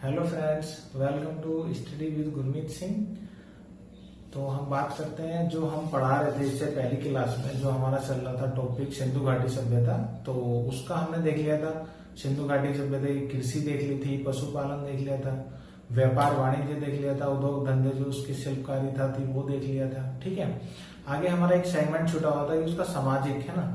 Hello friends, welcome to study with Gurmeet Singh. तो हम बात करते हैं जो हम पढ़ा रहे थे इससे पहली क्लास में, जो हमारा चल रहा था टॉपिक सिंधु घाटी सभ्यता। तो उसका हमने देख लिया था। सिंधु घाटी सभ्यता की कृषि देख ली थी, पशुपालन देख लिया था, व्यापार वाणिज्य देख लिया था, उद्योग धंधे जो उसकी शिल्पकारी थी वो देख लिया था। ठीक है, आगे हमारा एक सेगमेंट छूटा हुआ था कि उसका सामाजिक है ना,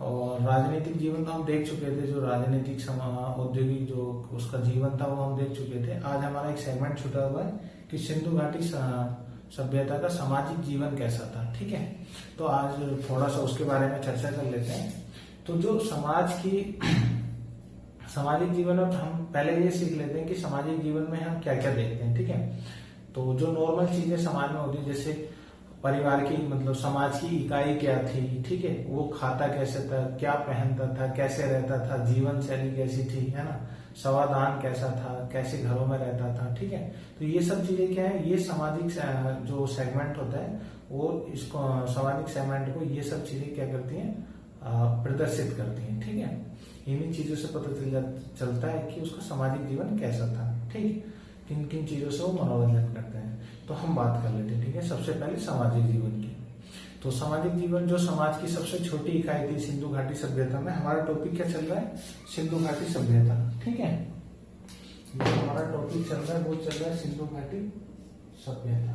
और राजनीतिक जीवन तो हम देख चुके थे। जो राजनीतिक औद्योगिक जो उसका जीवन था वो हम देख चुके थे। आज हमारा एक सेगमेंट छूटा हुआ है कि सिंधु घाटी सभ्यता का सामाजिक जीवन कैसा था। ठीक है, तो आज थोड़ा सा उसके बारे में चर्चा कर लेते हैं। तो जो सामाजिक जीवन में हम पहले ये सीख लेते हैं कि सामाजिक जीवन में हम क्या क्या देखते हैं। ठीक है, तो जो नॉर्मल चीजें समाज में होती है, जैसे परिवार की मतलब समाज की इकाई क्या थी, ठीक है, वो खाता कैसे था, क्या पहनता था, कैसे रहता था, जीवन शैली कैसी थी, है ना, समाधान कैसा था, कैसे घरों में रहता था। ठीक है, तो ये सब चीजें क्या है, ये सामाजिक जो सेगमेंट होता है वो इसको सामाजिक सेगमेंट को ये सब चीजें क्या करती हैं, प्रदर्शित करती हैं। ठीक है, इन्हीं चीजों से पता चलता है कि उसका सामाजिक जीवन कैसा था। ठीक, किन किन चीजों से वो मनोरंजन करते हैं, तो हम बात कर लेते हैं। ठीक है, सबसे पहले सामाजिक जीवन की। तो सामाजिक जीवन जो समाज की सबसे छोटी इकाई थी सिंधु घाटी सभ्यता में, हमारा टॉपिक क्या चल रहा है, सिंधु घाटी सभ्यता। ठीक है, जो हमारा टॉपिक चल रहा है वो चल रहा है सिंधु घाटी सभ्यता।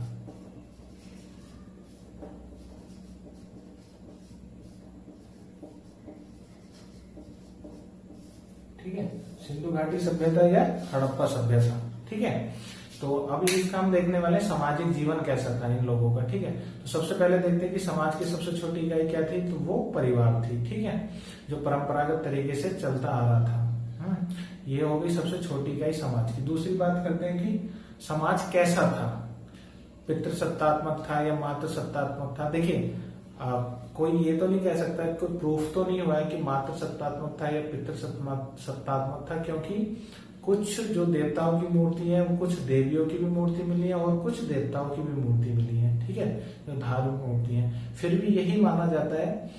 ठीक है, सिंधु घाटी सभ्यता या हड़प्पा सभ्यता। ठीक है, तो अभी इसका हम देखने वाले सामाजिक जीवन कैसा था इन लोगों का। ठीक है, तो सबसे पहले देखते हैं कि समाज की सबसे छोटी इकाई क्या थी, तो वो परिवार थी। ठीक है, जो परंपरागत तरीके से चलता आ रहा था। ये हो गई सबसे छोटी इकाई समाज की। दूसरी बात करते हैं कि समाज कैसा था, पितृसत्तात्मक था या मातृ सत्तात्मक था। देखिए, कोई ये तो नहीं कह सकता, कोई प्रूफ तो नहीं हुआ है कि मातृ सत्तात्मक था या पितृ सत्तात्मक था, क्योंकि कुछ जो देवताओं की मूर्ति है, वो कुछ देवियों की भी मूर्ति मिली है और कुछ देवताओं की भी मूर्ति मिली है। ठीक है, जो धार्मिक मूर्ति है। फिर भी यही माना जाता है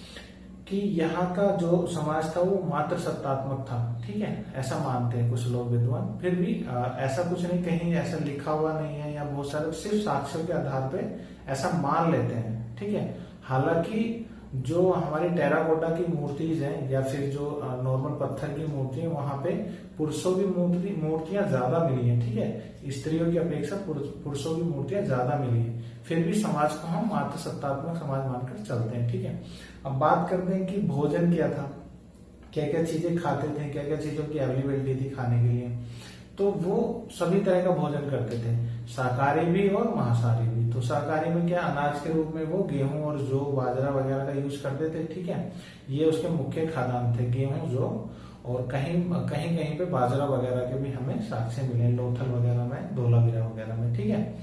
कि यहाँ का जो समाज था वो मातृ सत्तात्मक था। ठीक है, ऐसा मानते हैं कुछ लोग विद्वान। फिर भी ऐसा कुछ नहीं, कहीं ऐसा लिखा हुआ नहीं है, या बहुत सारे सिर्फ साक्ष्यों के आधार पे ऐसा मान लेते हैं। ठीक है, हालांकि जो हमारी टेराकोटा की मूर्तिज हैं या फिर जो नॉर्मल पत्थर की मूर्ति है, वहां पे पुरुषों की मूर्तियां ज्यादा मिली हैं। ठीक है, स्त्रियों की अपेक्षा पुरुषों की मूर्तियां ज्यादा मिली है। फिर भी समाज को हम मातृ सत्तात्मक समाज मानकर चलते हैं। ठीक है, अब बात करते हैं कि भोजन क्या था, क्या क्या चीजें खाते थे, क्या क्या चीजों की अवेलेबिलिटी थी खाने के लिए। तो वो सभी तरह का भोजन करते थे, शाकाहारी भी और मांसाहारी भी। तो शाकाहारी में क्या, अनाज के रूप में वो गेहूं और जौ बाजरा वगैरह का यूज करते थे। ठीक है, ये उसके मुख्य खाद्यान्न थे, गेहूं जौ, और कहीं कहीं पे बाजरा वगैरह के भी हमें साक्ष्य मिले, लोथल वगैरह में, धोलावीरा वगैरह में। ठीक है,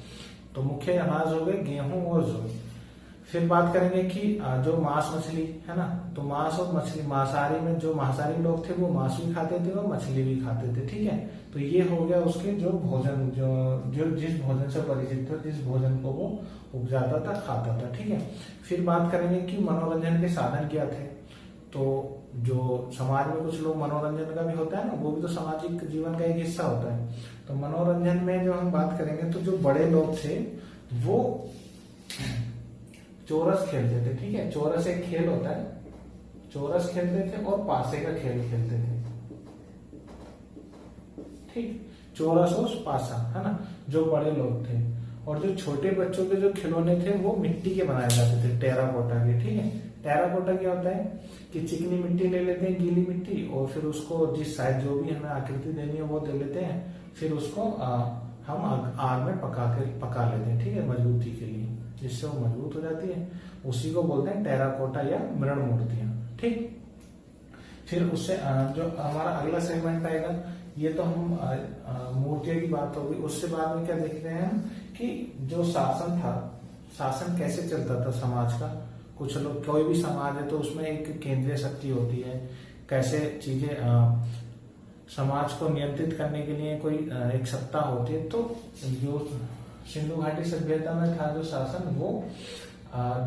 तो मुख्य अनाज हो गए गेहूं और जौ। फिर बात करेंगे कि जो मांस मछली है ना, तो मांस और मछली, मांसाहारी में जो मांसाहारी लोग थे वो मांस भी खाते थे और मछली भी खाते थे। ठीक है, तो ये हो गया उसके जो भोजन, जो जिस भोजन से परिचित था, जिस भोजन को वो उपजाता था, खाता था। ठीक है, फिर बात करेंगे कि मनोरंजन के साधन क्या थे। तो जो समाज में कुछ लोग मनोरंजन का भी होता है ना, वो भी तो सामाजिक जीवन का एक हिस्सा होता है। तो मनोरंजन में जो हम बात करेंगे, तो जो बड़े लोग थे वो चोरस खेलते थे। ठीक है, चोरस एक खेल होता है, चोरस खेलते थे और पासे का खेल खेलते थे। ठीक, चोरस और पासा, है ना, जो बड़े लोग थे। और जो छोटे बच्चों के जो खिलौने थे वो मिट्टी के बनाए जाते थे, टेराकोटा के। ठीक है, टेराकोटा क्या होता है कि चिकनी मिट्टी ले लेते हैं, गीली मिट्टी, और फिर उसको जिस साइज जो भी हमें आकृति देनी है वो दे लेते हैं। फिर उसको हम आग में पका लेते हैं। ठीक है, मजबूती के लिए, जिससे वो मजबूत हो जाती है। उसी को बोलते हैं टेराकोटा या मृण मूर्तियां। ठीक, फिर उससे जो हमारा अगला सेगमेंट आएगा, ये तो हम मूर्तियों की बात होगी। उससे बाद में क्या देखते हैं कि जो शासन था, शासन कैसे चलता था समाज का। कुछ लोग, कोई भी समाज है तो उसमें एक केंद्रीय शक्ति होती है, कैसे चीजें समाज को नियंत्रित करने के लिए कोई एक सत्ता होती है। तो जो सिंधु घाटी सभ्यता में था जो शासन, वो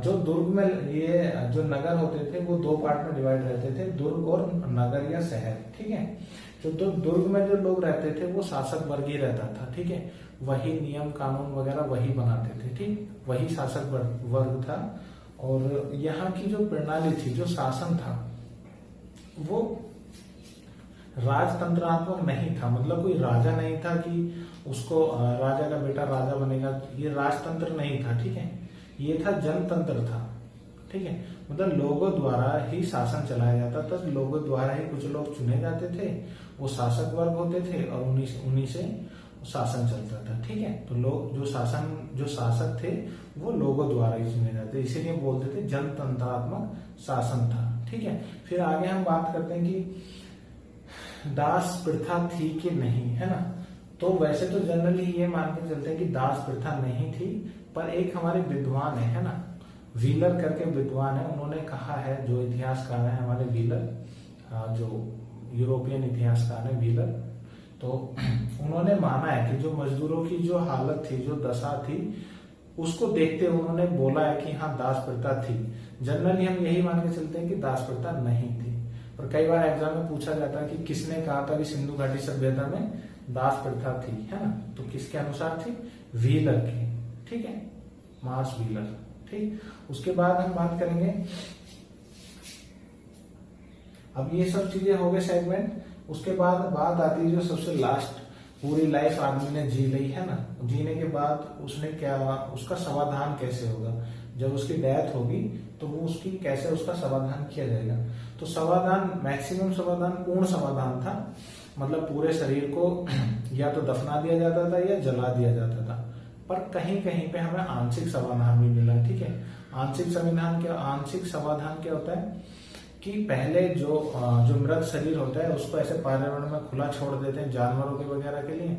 जो दुर्ग में, ये जो नगर होते थे वो दो पार्ट में डिवाइड रहते थे, दुर्ग और नगर या शहर। ठीक है, तो दुर्ग में जो लोग रहते थे वो शासक वर्ग ही रहता था, ठीक है। वही नियम कानून वगैरह वही बनाते थे, ठीक, वही शासक वर्ग था। और यहाँ की जो प्रणाली थी, जो शासन था, वो राजतंत्रात्मक नहीं था। मतलब कोई राजा नहीं था कि उसको राजा का बेटा राजा बनेगा, ये राजतंत्र नहीं था, ठीक है। ये था जनतंत्र था, ठीक है। मतलब लोगों द्वारा ही शासन चलाया जाता था, लोगों द्वारा ही कुछ लोग चुने जाते थे, वो शासक वर्ग होते थे और उन्हीं से शासन चलता था, ठीक है। तो लोग जो शासक थे वो लोगों द्वारा ही चुने जाते, इसीलिए बोलते थे जनतंत्रात्मक शासन था, ठीक है। फिर आगे हम बात करते हैं कि दास प्रथा थी कि नहीं, है ना। तो वैसे तो जनरली ये मान के चलते हैं कि दास प्रथा नहीं थी, पर एक हमारे विद्वान है ना, व्हीलर करके विद्वान है, उन्होंने कहा है, जो इतिहासकार है हमारे व्हीलर, जो यूरोपियन इतिहासकार है व्हीलर, तो उन्होंने माना है कि जो मजदूरों की जो हालत थी, जो दशा थी, उसको देखते हुए उन्होंने बोला है कि हाँ दास प्रथा थी। जनरली हम यही मान के चलते हैं कि दास प्रथा नहीं थी, पर कई बार एग्जाम में पूछा जाता है कि किसने कहा था कि सिंधु घाटी सभ्यता में दास प्रथा थी, है ना। तो किसके अनुसार थी? व्हीलर की, ठीक है, मार्स व्हीलर, ठीक। उसके बाद हम बात करेंगे, अब ये सब चीजें हो गए सेगमेंट। उसके बाद बात आती है जो सबसे लास्ट, पूरी लाइफ आदमी ने जी ली, है ना। जीने के बाद उसने क्या, उसका समाधान कैसे होगा, जब उसकी डेथ होगी तो वो उसकी कैसे उसका समाधान किया जाएगा। तो समाधान, मैक्सिमम समाधान पूर्ण समाधान था, मतलब पूरे शरीर को या तो दफना दिया जाता था या जला दिया जाता था, पर कहीं कहीं पे हमें आंशिक समाधान भी मिला, ठीक है। आंशिक समाधान क्या होता है कि पहले जो मृत शरीर होता है उसको ऐसे पर्यावरण में खुला छोड़ देते हैं जानवरों के वगैरह के लिए,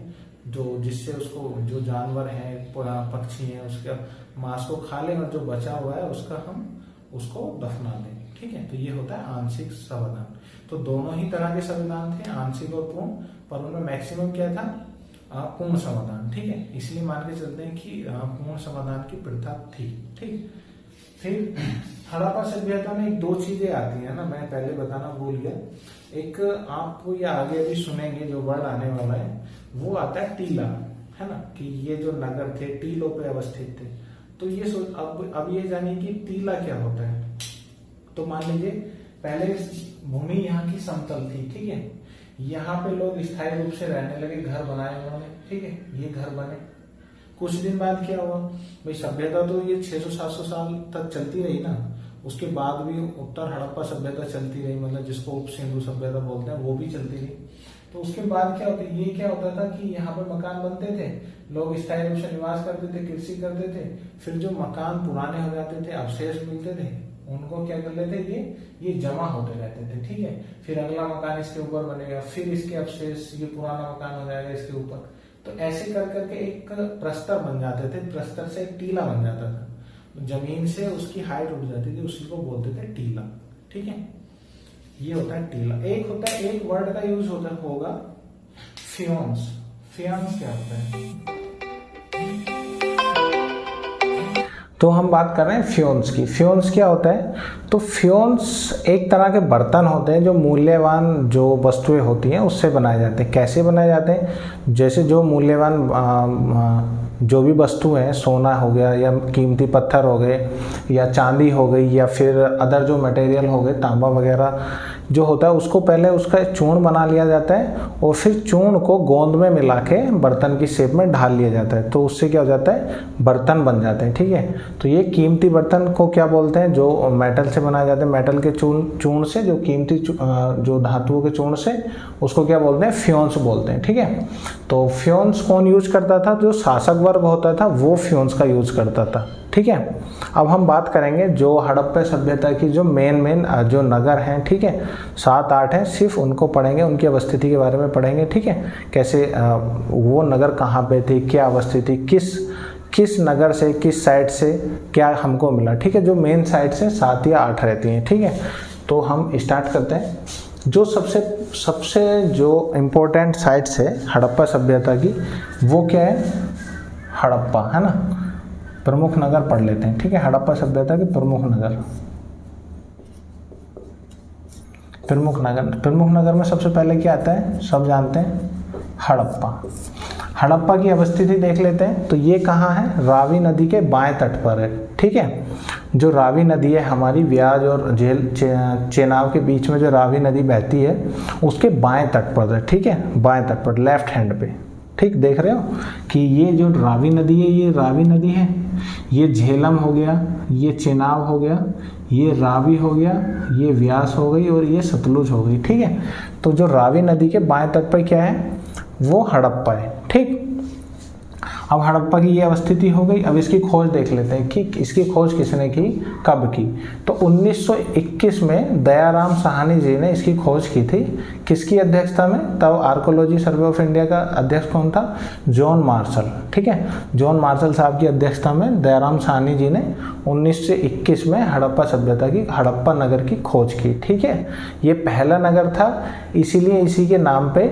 जिससे उसको, जो जानवर हैं, पक्षी हैं, उसके मांस को खा लें और जो बचा हुआ है उसको दफना दें, ठीक है। तो ये होता है आंशिक समाधान। तो दोनों ही तरह के संविधान थे, आंशिक और पूर्ण, पर उनमें मैक्सिमम क्या था? पूर्ण समाधान, ठीक है। इसलिए मान के चलते हैं कि पूर्ण समाधान की प्रथा थी, ठीक। फिर हड़प्पा सभ्यता में एक दो चीजें आती है ना, मैं पहले बताना भूल गया। एक आपको ये आगे भी सुनेंगे, जो वर्ड आने वाला है वो आता है टीला, है ना, कि ये जो नगर थे टीलों पे अवस्थित थे। तो ये अब ये जानिए कि टीला क्या होता है। तो मान लीजिए पहले भूमि यहाँ की समतल थी, ठीक है। यहाँ पे लोग स्थायी रूप से रहने लगे, घर बनाए उन्होंने, ठीक है, ये घर बने। कुछ दिन बाद क्या हुआ भाई, सभ्यता तो ये 600-700 साल तक चलती रही ना, उसके बाद भी उत्तर हड़प्पा सभ्यता चलती रही, मतलब जिसको उप सिंधु सभ्यता बोलते हैं, वो भी चलती रही। तो उसके बाद क्या होता है, ये क्या होता था कि यहाँ पर मकान बनते थे, लोग स्थायी रूप से निवास करते थे, कृषि करते थे। फिर जो मकान पुराने हो जाते थे, अवशेष मिलते थे, उनको क्या कर लेते, ये जमा होते रहते थे, ठीक है। फिर अगला मकान इसके ऊपर बनेगा, फिर इसके अवशेष, ये पुराना मकान हो जाएगा इसके ऊपर। तो ऐसे कर करके एक प्रस्तर बन जाते थे, प्रस्तर से एक टीला बन जाता था, जमीन से उसकी हाइट उठ जाती थी, उसी को बोलते थे टीला, ठीक है। ये होता है टीला। एक वर्ड का यूज होगा फ्योन्स। फ्योन्स क्या होता है? तो हम बात कर रहे हैं फ्योन्स की। फ्योन्स क्या होता है? तो फ्योन्स एक तरह के बर्तन होते हैं जो मूल्यवान जो वस्तुएं होती हैं उससे बनाए जाते हैं। कैसे बनाए जाते हैं? जैसे जो मूल्यवान जो भी वस्तु है, सोना हो गया या कीमती पत्थर हो गए या चांदी हो गई या फिर अदर जो मटेरियल हो गए, तांबा वगैरह जो होता है, उसको पहले उसका चूर्ण बना लिया जाता है और फिर चूर्ण को गोंद में मिला के बर्तन की शेप में ढाल लिया जाता है। तो उससे क्या हो जाता है, बर्तन बन जाते हैं, ठीक है। तो ये कीमती बर्तन को क्या बोलते हैं? जो मेटल से बनाए जाते हैं, मेटल के चूर्ण से, जो कीमती जो धातुओं के चूर्ण से, उसको क्या बोलते हैं? फ्योन्स बोलते हैं, ठीक है। तो फ्योन्स कौन यूज करता था? जो शासक वर्ग होता था वो फ्योन्स का यूज करता था, ठीक है। अब हम बात करेंगे जो हड़प्पा सभ्यता की जो मेन जो नगर हैं, ठीक है, 7-8 हैं, सिर्फ उनको पढ़ेंगे, उनकी अवस्थिति के बारे में पढ़ेंगे, ठीक है। कैसे वो नगर कहाँ पे थे, क्या अवस्थिति, किस नगर से, किस साइड से क्या हमको मिला, ठीक है। जो मेन साइड से 7 या 8 रहती हैं, ठीक है। तो हम स्टार्ट करते हैं। जो सबसे जो इम्पोर्टेंट साइट्स है हड़प्पा सभ्यता की, वो क्या है? हड़प्पा, है ना। प्रमुख नगर पढ़ लेते हैं, ठीक है। हड़प्पा सभ्यता के प्रमुख नगर। प्रमुख नगर में सबसे पहले क्या आता है, सब जानते हैं, हड़प्पा। हड़प्पा की अवस्थिति देख लेते हैं। तो ये कहाँ है, रावी नदी के बाएं तट पर है, ठीक है। जो रावी नदी है हमारी व्याज और चेनाब के बीच में जो रावी नदी बहती है उसके बाएं तट पर है, ठीक है, बाएं तट पर, लेफ्ट हैंड पे, ठीक। देख रहे हो कि ये जो रावी नदी है ये रावी नदी है, ये झेलम हो गया, ये चेनाब हो गया, ये रावी हो गया, ये व्यास हो गई और ये सतलुज हो गई, ठीक है। तो जो रावी नदी के बाएं तट पर क्या है, वो हड़प्पा है, ठीक। अब हड़प्पा की ये अवस्थिति हो गई। अब इसकी खोज देख लेते हैं कि इसकी खोज किसने की, कब की। तो 1921 में दयाराम साहनी जी ने इसकी खोज की थी। किसकी अध्यक्षता में, तब आर्कोलॉजी सर्वे ऑफ इंडिया का अध्यक्ष कौन था, जॉन मार्शल, ठीक है। जॉन मार्शल साहब की अध्यक्षता में दयाराम साहनी जी ने 1921 में हड़प्पा सभ्यता की, हड़प्पा नगर की खोज की, ठीक है। ये पहला नगर था, इसीलिए इसी के नाम पे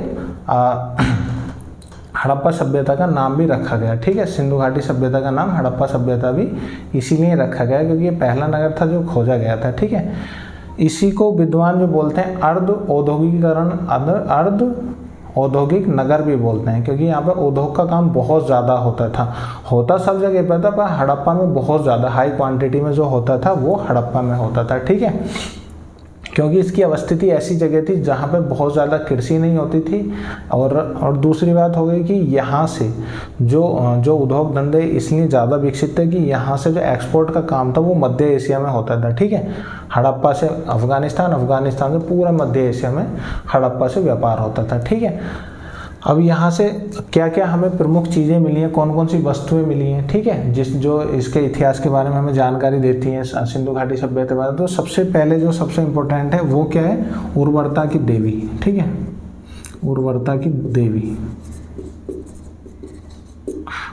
हड़प्पा सभ्यता का नाम भी रखा गया, ठीक है। सिंधु घाटी सभ्यता का नाम हड़प्पा सभ्यता भी इसीलिए रखा गया क्योंकि ये पहला नगर था जो खोजा गया था, ठीक है। इसी को विद्वान जो बोलते हैं अर्ध औद्योगिकीकरण, अर्ध औद्योगिक नगर भी बोलते हैं, क्योंकि यहाँ पर उद्योग का काम बहुत ज़्यादा होता था। होता सब जगह पर था पर हड़प्पा में बहुत ज़्यादा हाई क्वांटिटी में जो होता था वो हड़प्पा में होता था, ठीक है। क्योंकि इसकी अवस्थिति ऐसी जगह थी जहाँ पे बहुत ज़्यादा कृषि नहीं होती थी और दूसरी बात हो गई कि यहाँ से जो उद्योग धंधे इसलिए ज़्यादा विकसित थे कि यहाँ से जो एक्सपोर्ट का काम था वो मध्य एशिया में होता था, ठीक है। हड़प्पा से अफगानिस्तान, अफगानिस्तान से पूरा मध्य एशिया में हड़प्पा से व्यापार होता था, ठीक है। अब यहाँ से क्या क्या हमें प्रमुख चीज़ें मिली हैं, कौन कौन सी वस्तुएं मिली हैं, ठीक है, जो इसके इतिहास के बारे में हमें जानकारी देती हैं सिंधु घाटी सभ्यता के बारे में। तो सबसे पहले जो सबसे इम्पोर्टेंट है वो क्या है, उर्वरता की देवी, ठीक है, उर्वरता की देवी।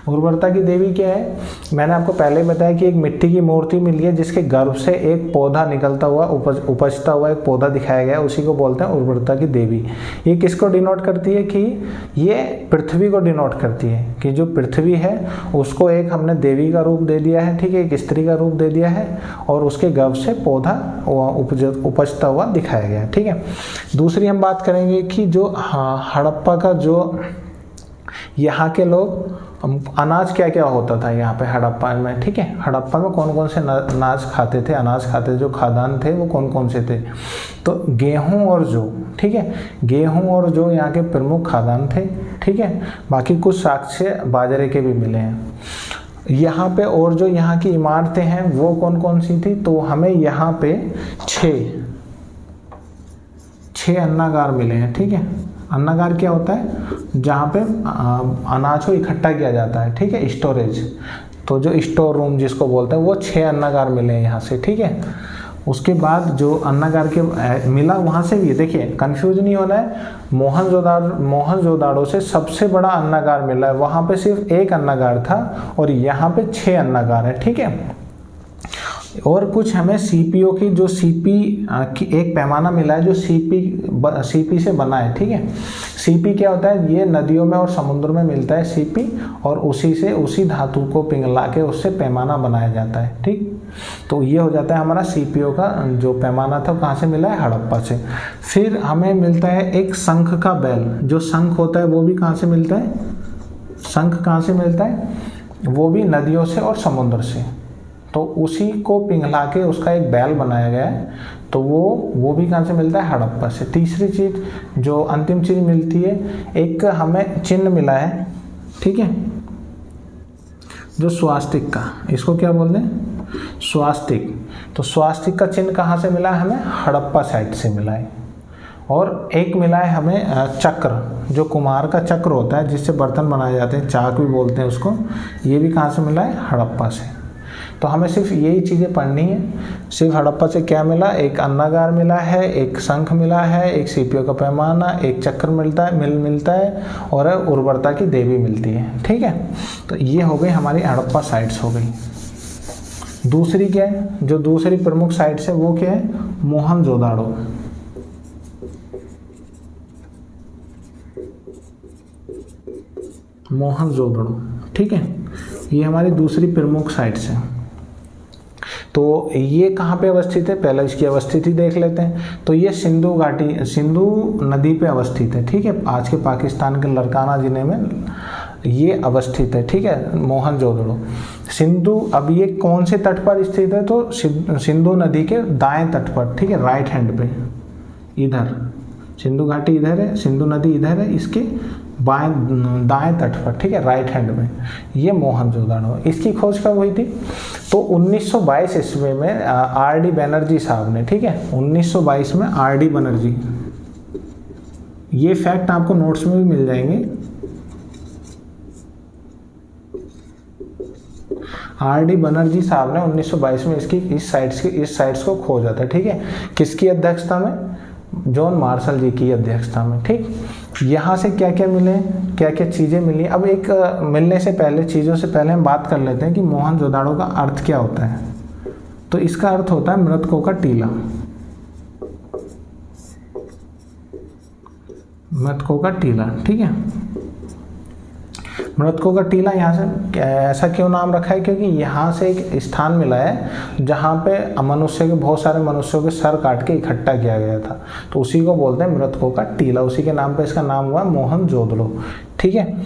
उर्वरता की देवी क्या है, मैंने आपको पहले बताया कि एक मिट्टी की मूर्ति मिली है जिसके गर्भ से एक पौधा निकलता हुआ उपजता हुआ एक पौधा दिखाया गया, उसी को बोलते हैं उर्वरता की देवी। ये किसको डिनोट करती है कि ये पृथ्वी को डिनोट करती है कि जो पृथ्वी है उसको एक हमने देवी का रूप दे दिया है, ठीक है, एक स्त्री का रूप दे दिया है और उसके गर्भ से पौधा उपजता हुआ दिखाया गया, ठीक है। दूसरी हम बात करेंगे कि जो हड़प्पा का जो यहाँ के लोग अनाज क्या क्या होता था यहाँ पे हड़प्पा में, ठीक है। हड़प्पा में कौन कौन से अनाज खाते थे, जो खाद्यान्न थे वो कौन कौन से थे, तो गेहूं और जौ, ठीक है, गेहूं और जौ यहाँ के प्रमुख खाद्यान्न थे, ठीक है। बाकी कुछ साक्ष्य बाजरे के भी मिले हैं यहाँ पे। और जो यहाँ की इमारतें हैं वो कौन कौन सी थी, तो हमें यहाँ पे छह अन्नागार मिले हैं, ठीक है। अन्नागार क्या होता है, जहाँ पे अनाज को इकट्ठा किया जाता है, ठीक है, स्टोरेज। तो जो स्टोर रूम जिसको बोलते हैं वो 6 अन्नागार मिले हैं यहाँ से, ठीक है। उसके बाद जो अन्नागार के मिला वहाँ से भी देखिए कंफ्यूज नहीं होना है, मोहनजोदाड़ो से सबसे बड़ा अन्नागार मिला है, वहाँ पे सिर्फ एक अन्नागार था और यहाँ पे 6 अन्नागार है, ठीक है। और कुछ हमें सीपीओ की जो सीपी की एक पैमाना मिला है जो सीपी से बना है, ठीक है। सीपी क्या होता है, ये नदियों में और समुद्र में मिलता है सीपी और उसी धातु को पिघला के उससे पैमाना बनाया जाता है, ठीक। तो ये हो जाता है हमारा सीपीओ का जो पैमाना था कहाँ से मिला है, हड़प्पा से। फिर हमें मिलता है एक शंख का बैल, जो शंख होता है वो भी कहाँ से मिलता है, शंख कहाँ से मिलता है, वो भी नदियों से और समुद्र से। तो उसी को पिघला के उसका एक बैल बनाया गया है, तो वो भी कहाँ से मिलता है, हड़प्पा से। तीसरी चीज जो अंतिम चीज मिलती है, एक हमें चिन्ह मिला है, ठीक है, जो स्वास्तिक का, इसको क्या बोलते हैं, स्वास्तिक। तो स्वास्तिक का चिन्ह कहाँ से मिला है, हमें हड़प्पा साइड से मिला है। और एक मिला है हमें चक्र, जो कुम्हार का चक्र होता है जिससे बर्तन बनाए जाते हैं, चाक भी बोलते हैं उसको, ये भी कहाँ से मिला है, हड़प्पा से। तो हमें सिर्फ यही चीज़ें पढ़नी है, सिर्फ हड़प्पा से क्या मिला, एक अन्नागार मिला है, एक शंख मिला है, एक सीपीओ का पैमाना, एक चक्र मिलता है और उर्वरता की देवी मिलती है, ठीक है। तो ये हो गई हमारी हड़प्पा साइट्स हो गई। दूसरी क्या है, जो दूसरी प्रमुख साइट्स है वो क्या है, मोहनजोदाड़ो। मोहनजोदड़ो, ठीक है, ये हमारी दूसरी प्रमुख साइट्स है। तो ये कहाँ पे अवस्थित है, पहले इसकी अवस्थिति देख लेते हैं। तो ये सिंधु घाटी, सिंधु नदी पे अवस्थित है, ठीक है, आज के पाकिस्तान के लरकाना जिले में ये अवस्थित है, ठीक है, मोहनजोदड़ो। सिंधु, अब ये कौन से तट पर स्थित है, तो सिंधु नदी के दाएं तट पर, ठीक है, राइट हैंड पे, इधर सिंधु घाटी इधर है, सिंधु नदी इधर है, इसके दाएं तट पर, ठीक है, राइट हैंड में ये मोहनजोदड़ो। इसकी खोज कब हुई थी, तो 1922 ईस्वी में आर.डी. बनर्जी साहब ने, ठीक है, 1922 में आर.डी. बनर्जी, ये फैक्ट आपको नोट्स में भी मिल जाएंगे। आर.डी. बनर्जी साहब ने 1922 में इसकी इस साइट्स को खोजा था, ठीक है, किसकी अध्यक्षता में, जॉन मार्शल जी की अध्यक्षता में, ठीक। यहाँ से क्या क्या मिले, क्या क्या चीज़ें मिली। अब एक मिलने से पहले, चीज़ों से पहले हम बात कर लेते हैं कि मोहनजोदड़ो का अर्थ क्या होता है। तो इसका अर्थ होता है मृतकों का टीला, मृतकों का टीला, ठीक है, मृतकों का टीला। यहाँ से ऐसा क्यों नाम रखा है, क्योंकि यहाँ से एक स्थान मिला है जहाँ पे मनुष्य के, बहुत सारे मनुष्यों के सर काट के इकट्ठा किया गया था, तो उसी को बोलते हैं मृतकों का टीला, उसी के नाम पे इसका नाम हुआ मोहनजोदड़ो, ठीक है।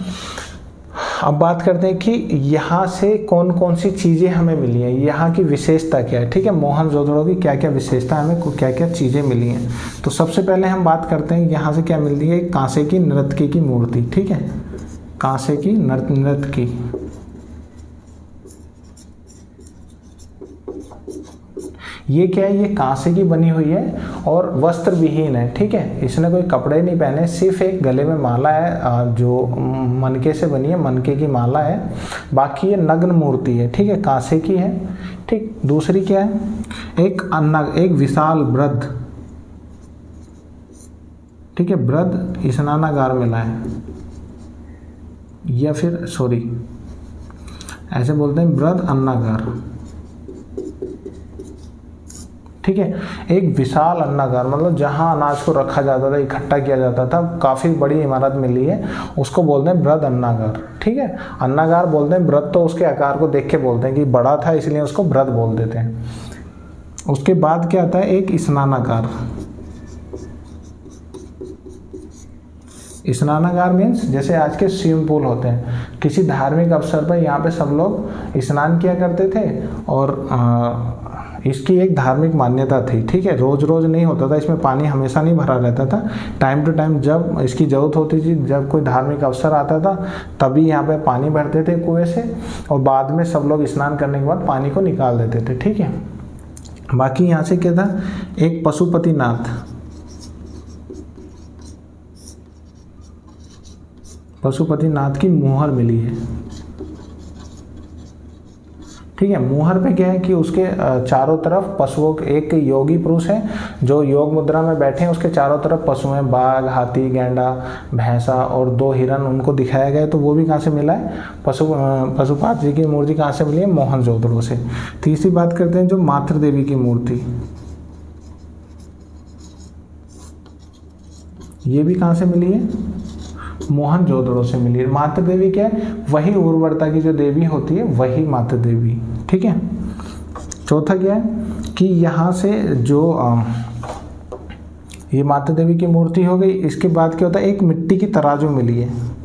अब बात करते हैं कि यहाँ से कौन कौन सी चीज़ें हमें मिली हैं, यहाँ की विशेषता क्या है, ठीक है, मोहनजोदड़ो की क्या क्या विशेषता, हमें क्या क्या चीज़ें मिली हैं। तो सबसे पहले हम बात करते हैं यहाँ से क्या मिलती है, कांसे की नर्तकी की मूर्ति, ठीक है, कांसे की नर्तकी, ये क्या है, ये कांसे की बनी हुई है और वस्त्र विहीन है, ठीक है, इसने कोई कपड़े नहीं पहने, सिर्फ एक गले में माला है जो मनके से बनी है, मनके की माला है, बाकी ये नग्न मूर्ति है, ठीक है, कांसे की है, ठीक। दूसरी क्या है, एक विशाल वृद्ध, ठीक है, वृद्ध स्नानागार मिला है, या फिर सॉरी ऐसे बोलते हैं वृद्ध अन्नागार, ठीक है, एक विशाल अन्नागार, मतलब जहां अनाज को रखा जाता था, इकट्ठा किया जाता था, काफी बड़ी इमारत मिली है, उसको बोलते हैं वृद्ध अन्नागार, ठीक है। अन्नागार बोलते हैं, वृद्ध तो उसके आकार को देख के बोलते हैं कि बड़ा था इसलिए उसको वृद्ध बोल देते हैं। उसके बाद क्या आता है, एक स्नानागार, स्नानागार मीन्स जैसे आज के स्विमिंग पूल होते हैं, किसी धार्मिक अवसर पर यहाँ पे सब लोग स्नान किया करते थे और इसकी एक धार्मिक मान्यता थी, ठीक है, रोज रोज नहीं होता था, इसमें पानी हमेशा नहीं भरा रहता था, टाइम टू टाइम जब इसकी जरूरत होती थी, जब कोई धार्मिक अवसर आता था तभी यहाँ पे पानी भरते थे कुएं से, और बाद में सब लोग स्नान करने के बाद पानी को निकाल देते थे, ठीक है। बाकी यहाँ से क्या था, एक पशुपतिनाथ, पशुपतिनाथ की मुहर मिली है, ठीक है। मुहर पे क्या है कि उसके चारों तरफ पशुओं के, एक योगी पुरुष है जो योग मुद्रा में बैठे हैं, उसके चारों तरफ पशु हैं, बाघ, हाथी, गैंडा, भैंसा और 2 हिरन, उनको दिखाया गया है। तो वो भी कहाँ से मिला है, पशुपात जी की मूर्ति कहाँ से मिली है, मोहनजोदड़ो से। तीसरी बात करते हैं जो मातृ देवी की मूर्ति, ये भी कहाँ से मिली है, मोहनजोदड़ो से मिली है। मातृ देवी क्या है, वही उर्वरता की जो देवी होती है वही मातृ देवी, ठीक है। चौथा क्या है कि यहाँ से जो ये मातृ देवी की मूर्ति हो गई, इसके बाद क्या होता है, एक मिट्टी की तराजू मिली है,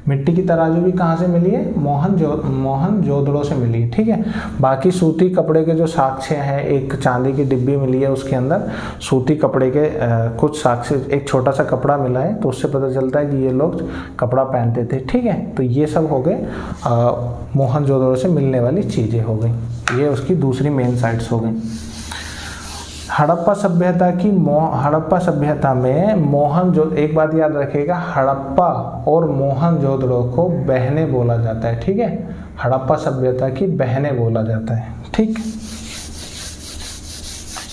मिट्टी की तराजू भी कहाँ से मिली है, मोहनजोदड़ो से मिली है, ठीक है। बाकी सूती कपड़े के जो साक्ष्य हैं, एक चांदी की डिब्बी मिली है, उसके अंदर सूती कपड़े के कुछ साक्ष्य, एक छोटा सा कपड़ा मिला है, तो उससे पता चलता है कि ये लोग कपड़ा पहनते थे, ठीक है। तो ये सब हो गए मोहनजोदड़ो से मिलने वाली चीज़ें हो गई, ये उसकी दूसरी मेन साइट्स हो गई। हड़प्पा सभ्यता में एक बात याद रखिएगा, हड़प्पा और मोहनजोदड़ो को बहनें बोला जाता है, ठीक है, हड़प्पा सभ्यता की बहनें बोला जाता है, ठीक।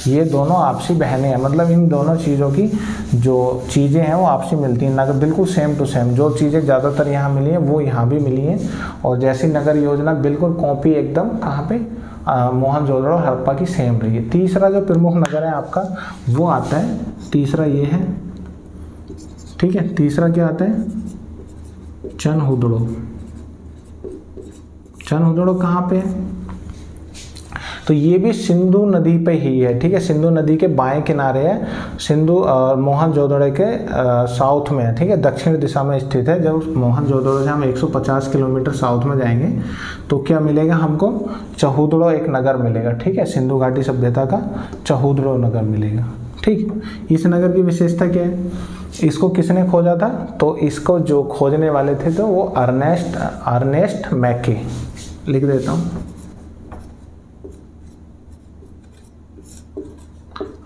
ये दोनों आपसी बहनें हैं, मतलब इन दोनों चीज़ों की जो चीज़ें हैं वो आपसी मिलती हैं, नगर बिल्कुल सेम टू सेम, जो चीज़ें ज़्यादातर यहाँ मिली हैं वो यहाँ भी मिली हैं, और जैसी नगर योजना बिल्कुल कॉपी एकदम कहाँ पे, मोहनजोदड़ो हड़प्पा की सेम रही है। तीसरा जो प्रमुख नगर है आपका वो आता है, तीसरा ये है, ठीक है, तीसरा क्या आता है, चनहुदड़ो, चनहुदड़ो कहाँ पे है? तो ये भी सिंधु नदी पे ही है, ठीक है, सिंधु नदी के बाएं किनारे है, सिंधु और मोहनजोदड़ो के साउथ में है, ठीक है, दक्षिण दिशा में स्थित है। जब मोहनजोदड़ो से हम 150 किलोमीटर साउथ में जाएंगे तो क्या मिलेगा हमको? चहुदड़ो एक नगर मिलेगा, ठीक है, सिंधु घाटी सभ्यता का चहुदड़ो नगर मिलेगा, ठीक। इस नगर की विशेषता क्या है? इसको किसने खोजा था? तो इसको जो खोजने वाले थे तो वो अर्नेस्ट मैके, लिख देता हूँ,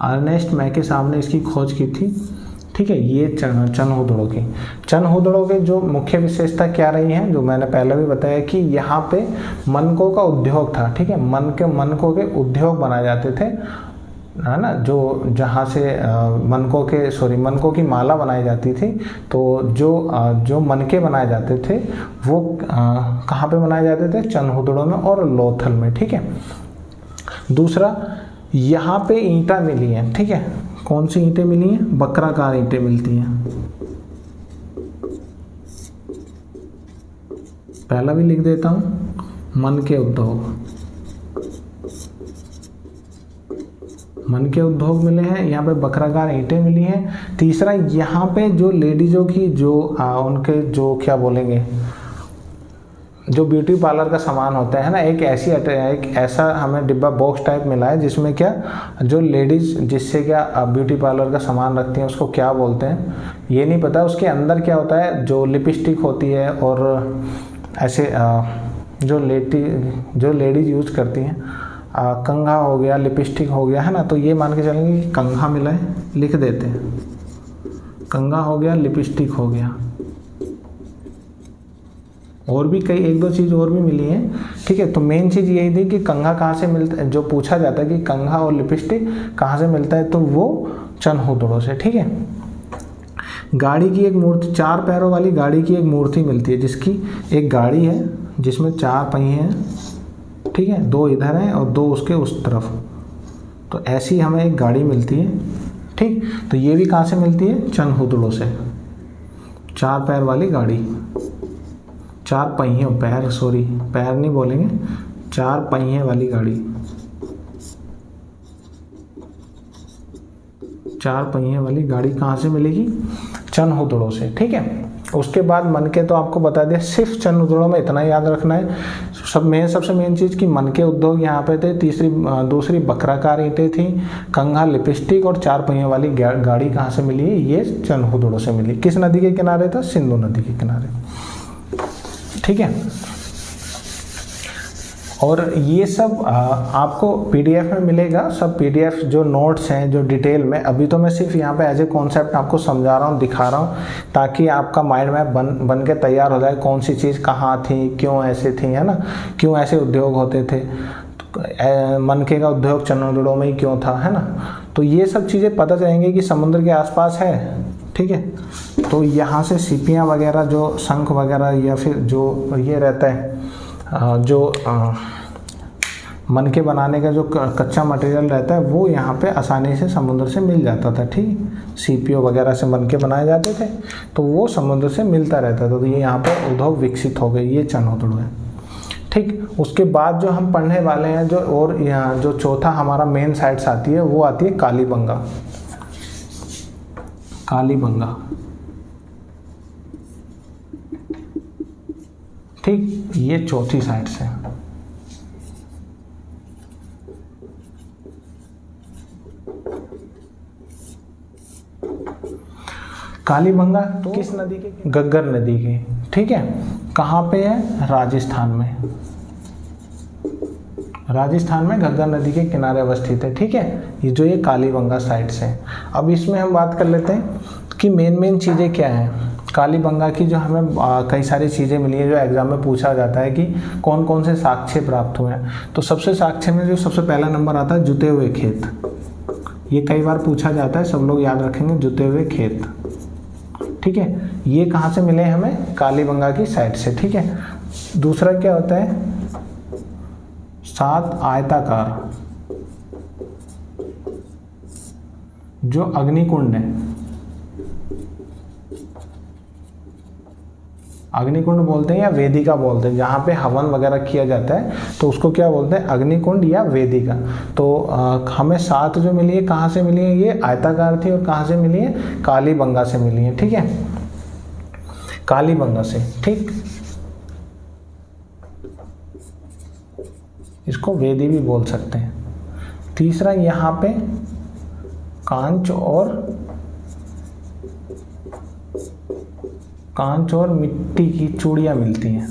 अर्नेस्ट मैके साहब ने इसकी खोज की थी, ठीक है। ये चनहुदड़ो की, चनहुदड़ो के जो मुख्य विशेषता क्या रही है, जो मैंने पहले भी बताया कि यहाँ पे मनकों का उद्योग था, ठीक है, मनकों के उद्योग बनाए जाते थे, है ना, जो जहाँ से मनकों की माला बनाई जाती थी। तो जो मनके बनाए जाते थे वो कहाँ पे बनाए जाते थे? चनहुदड़ो में और लोथल में, ठीक है। दूसरा, यहाँ पे ईंटा मिली है, ठीक है, कौन सी ईंटें मिली हैं? बक्राकार ईंटें मिलती हैं। पहला भी लिख देता हूं, मन के उद्योग मिले हैं, यहाँ पे बक्राकार ईंटें मिली हैं। तीसरा, यहाँ पे जो लेडीजों की उनके जो क्या बोलेंगे, जो ब्यूटी पार्लर का सामान होता है ना, एक ऐसा हमें डिब्बा बॉक्स टाइप मिला है जिसमें क्या, जो लेडीज जिससे क्या ब्यूटी पार्लर का सामान रखती हैं उसको क्या बोलते हैं ये नहीं पता। उसके अंदर क्या होता है, जो लिपस्टिक होती है और ऐसे जो लेडीज यूज करती हैं, कंघा हो गया, लिपस्टिक हो गया, है ना, तो ये मान के चलेंगे कि कंघा मिला है, लिख देते हैं, कंघा हो गया, लिपस्टिक हो गया, और भी कई एक दो चीज़ और भी मिली है, ठीक है। तो मेन चीज़ यही थी कि कंघा कहाँ से मिलता है, जो पूछा जाता है कि कंघा और लिपस्टिक कहाँ से मिलता है, तो वो चनहुदड़ो से, ठीक है। गाड़ी की एक मूर्ति, 4 पैरों वाली गाड़ी की एक मूर्ति मिलती है, जिसकी एक गाड़ी है जिसमें 4 पहिए हैं, ठीक है, 2 इधर हैं और 2 उसके उस तरफ, तो ऐसी हमें एक गाड़ी मिलती है, ठीक। तो ये भी कहाँ से मिलती है? चनहुदड़ो से, 4 पैर वाली गाड़ी, 4 पहियों, पैर नहीं बोलेंगे, 4 पहिए वाली गाड़ी, 4 पहिए वाली गाड़ी कहाँ से मिलेगी? चनहुदड़ो से, ठीक है। उसके बाद मनके तो आपको बता दिया, सिर्फ चनहुदड़ो में इतना याद रखना है। सबसे मेन चीज़ कि मनके उद्योग यहाँ पे थे। दूसरी बक्राकार ईंटें थी, कंघा, लिपस्टिक और 4 पहियों वाली गाड़ी कहाँ से मिली है? ये चनहुदड़ो से मिली। किस नदी के किनारे था? सिंधु नदी के किनारे, ठीक है। और ये सब आपको पीडीएफ में मिलेगा, सब पीडीएफ जो नोट्स हैं, जो डिटेल में, अभी तो मैं सिर्फ यहाँ पे एज ए कॉन्सेप्ट आपको समझा रहा हूँ, दिखा रहा हूँ, ताकि आपका माइंड मैप बन के तैयार हो जाए, कौन सी चीज़ कहाँ थी, क्यों ऐसे थी, है ना, क्यों ऐसे उद्योग होते थे, मनके का उद्योग चनहुदड़ो में ही क्यों था, है ना। तो ये सब चीज़ें पता चलेंगी कि समुद्र के आसपास है, ठीक है। तो यहाँ से सीपियाँ वगैरह, जो शंख वगैरह, या फिर जो ये रहता है, जो मनके बनाने का जो कच्चा मटेरियल रहता है, वो यहाँ पे आसानी से समुद्र से मिल जाता था, ठीक। सीपियों वगैरह से मनके बनाए जाते थे, तो वो समुद्र से मिलता रहता था, तो ये यहाँ पे उद्योग विकसित हो गए। ये चनहुदड़ो है, ठीक। उसके बाद जो हम पढ़ने वाले हैं, जो और यहाँ जो चौथा हमारा मेन साइट्स आती है, वो आती है कालीबंगा। कालीबंगा, ठीक, ये चौथी साइड से। कालीबंगा तो किस नदी के? गग्गर नदी की, ठीक है। कहाँ पे है? राजस्थान में। राजस्थान में गग्गर नदी के किनारे अवस्थित है, ठीक है। ये कालीबंगा साइड से। अब इसमें हम बात कर लेते हैं कि मेन चीज़ें क्या हैं। कालीबंगा की जो हमें कई सारी चीज़ें मिली है, जो एग्जाम में पूछा जाता है कि कौन कौन से साक्ष्य प्राप्त हुए हैं। तो सबसे साक्ष्य में जो सबसे पहला नंबर आता है, जुते हुए खेत। ये कई बार पूछा जाता है, सब लोग याद रखेंगे, जुते हुए खेत, ठीक है। ये कहाँ से मिले हमें? कालीबंगा की साइड से, ठीक है। दूसरा क्या होता है? 7 आयताकार जो अग्निकुंड है, अग्निकुंड बोलते हैं या वेदिका बोलते हैं, जहाँ पे हवन वगैरह किया जाता है तो उसको क्या बोलते हैं, अग्निकुंड या वेदिका। तो हमें 7 जो मिली है कहाँ से मिली है, ये आयताकार थी और कहाँ से मिली है, कालीबंगा से मिली है, ठीक है, कालीबंगा से, ठीक। इसको वेदी भी बोल सकते हैं। तीसरा यहाँ पे कांच और मिट्टी की चूड़ियाँ मिलती हैं।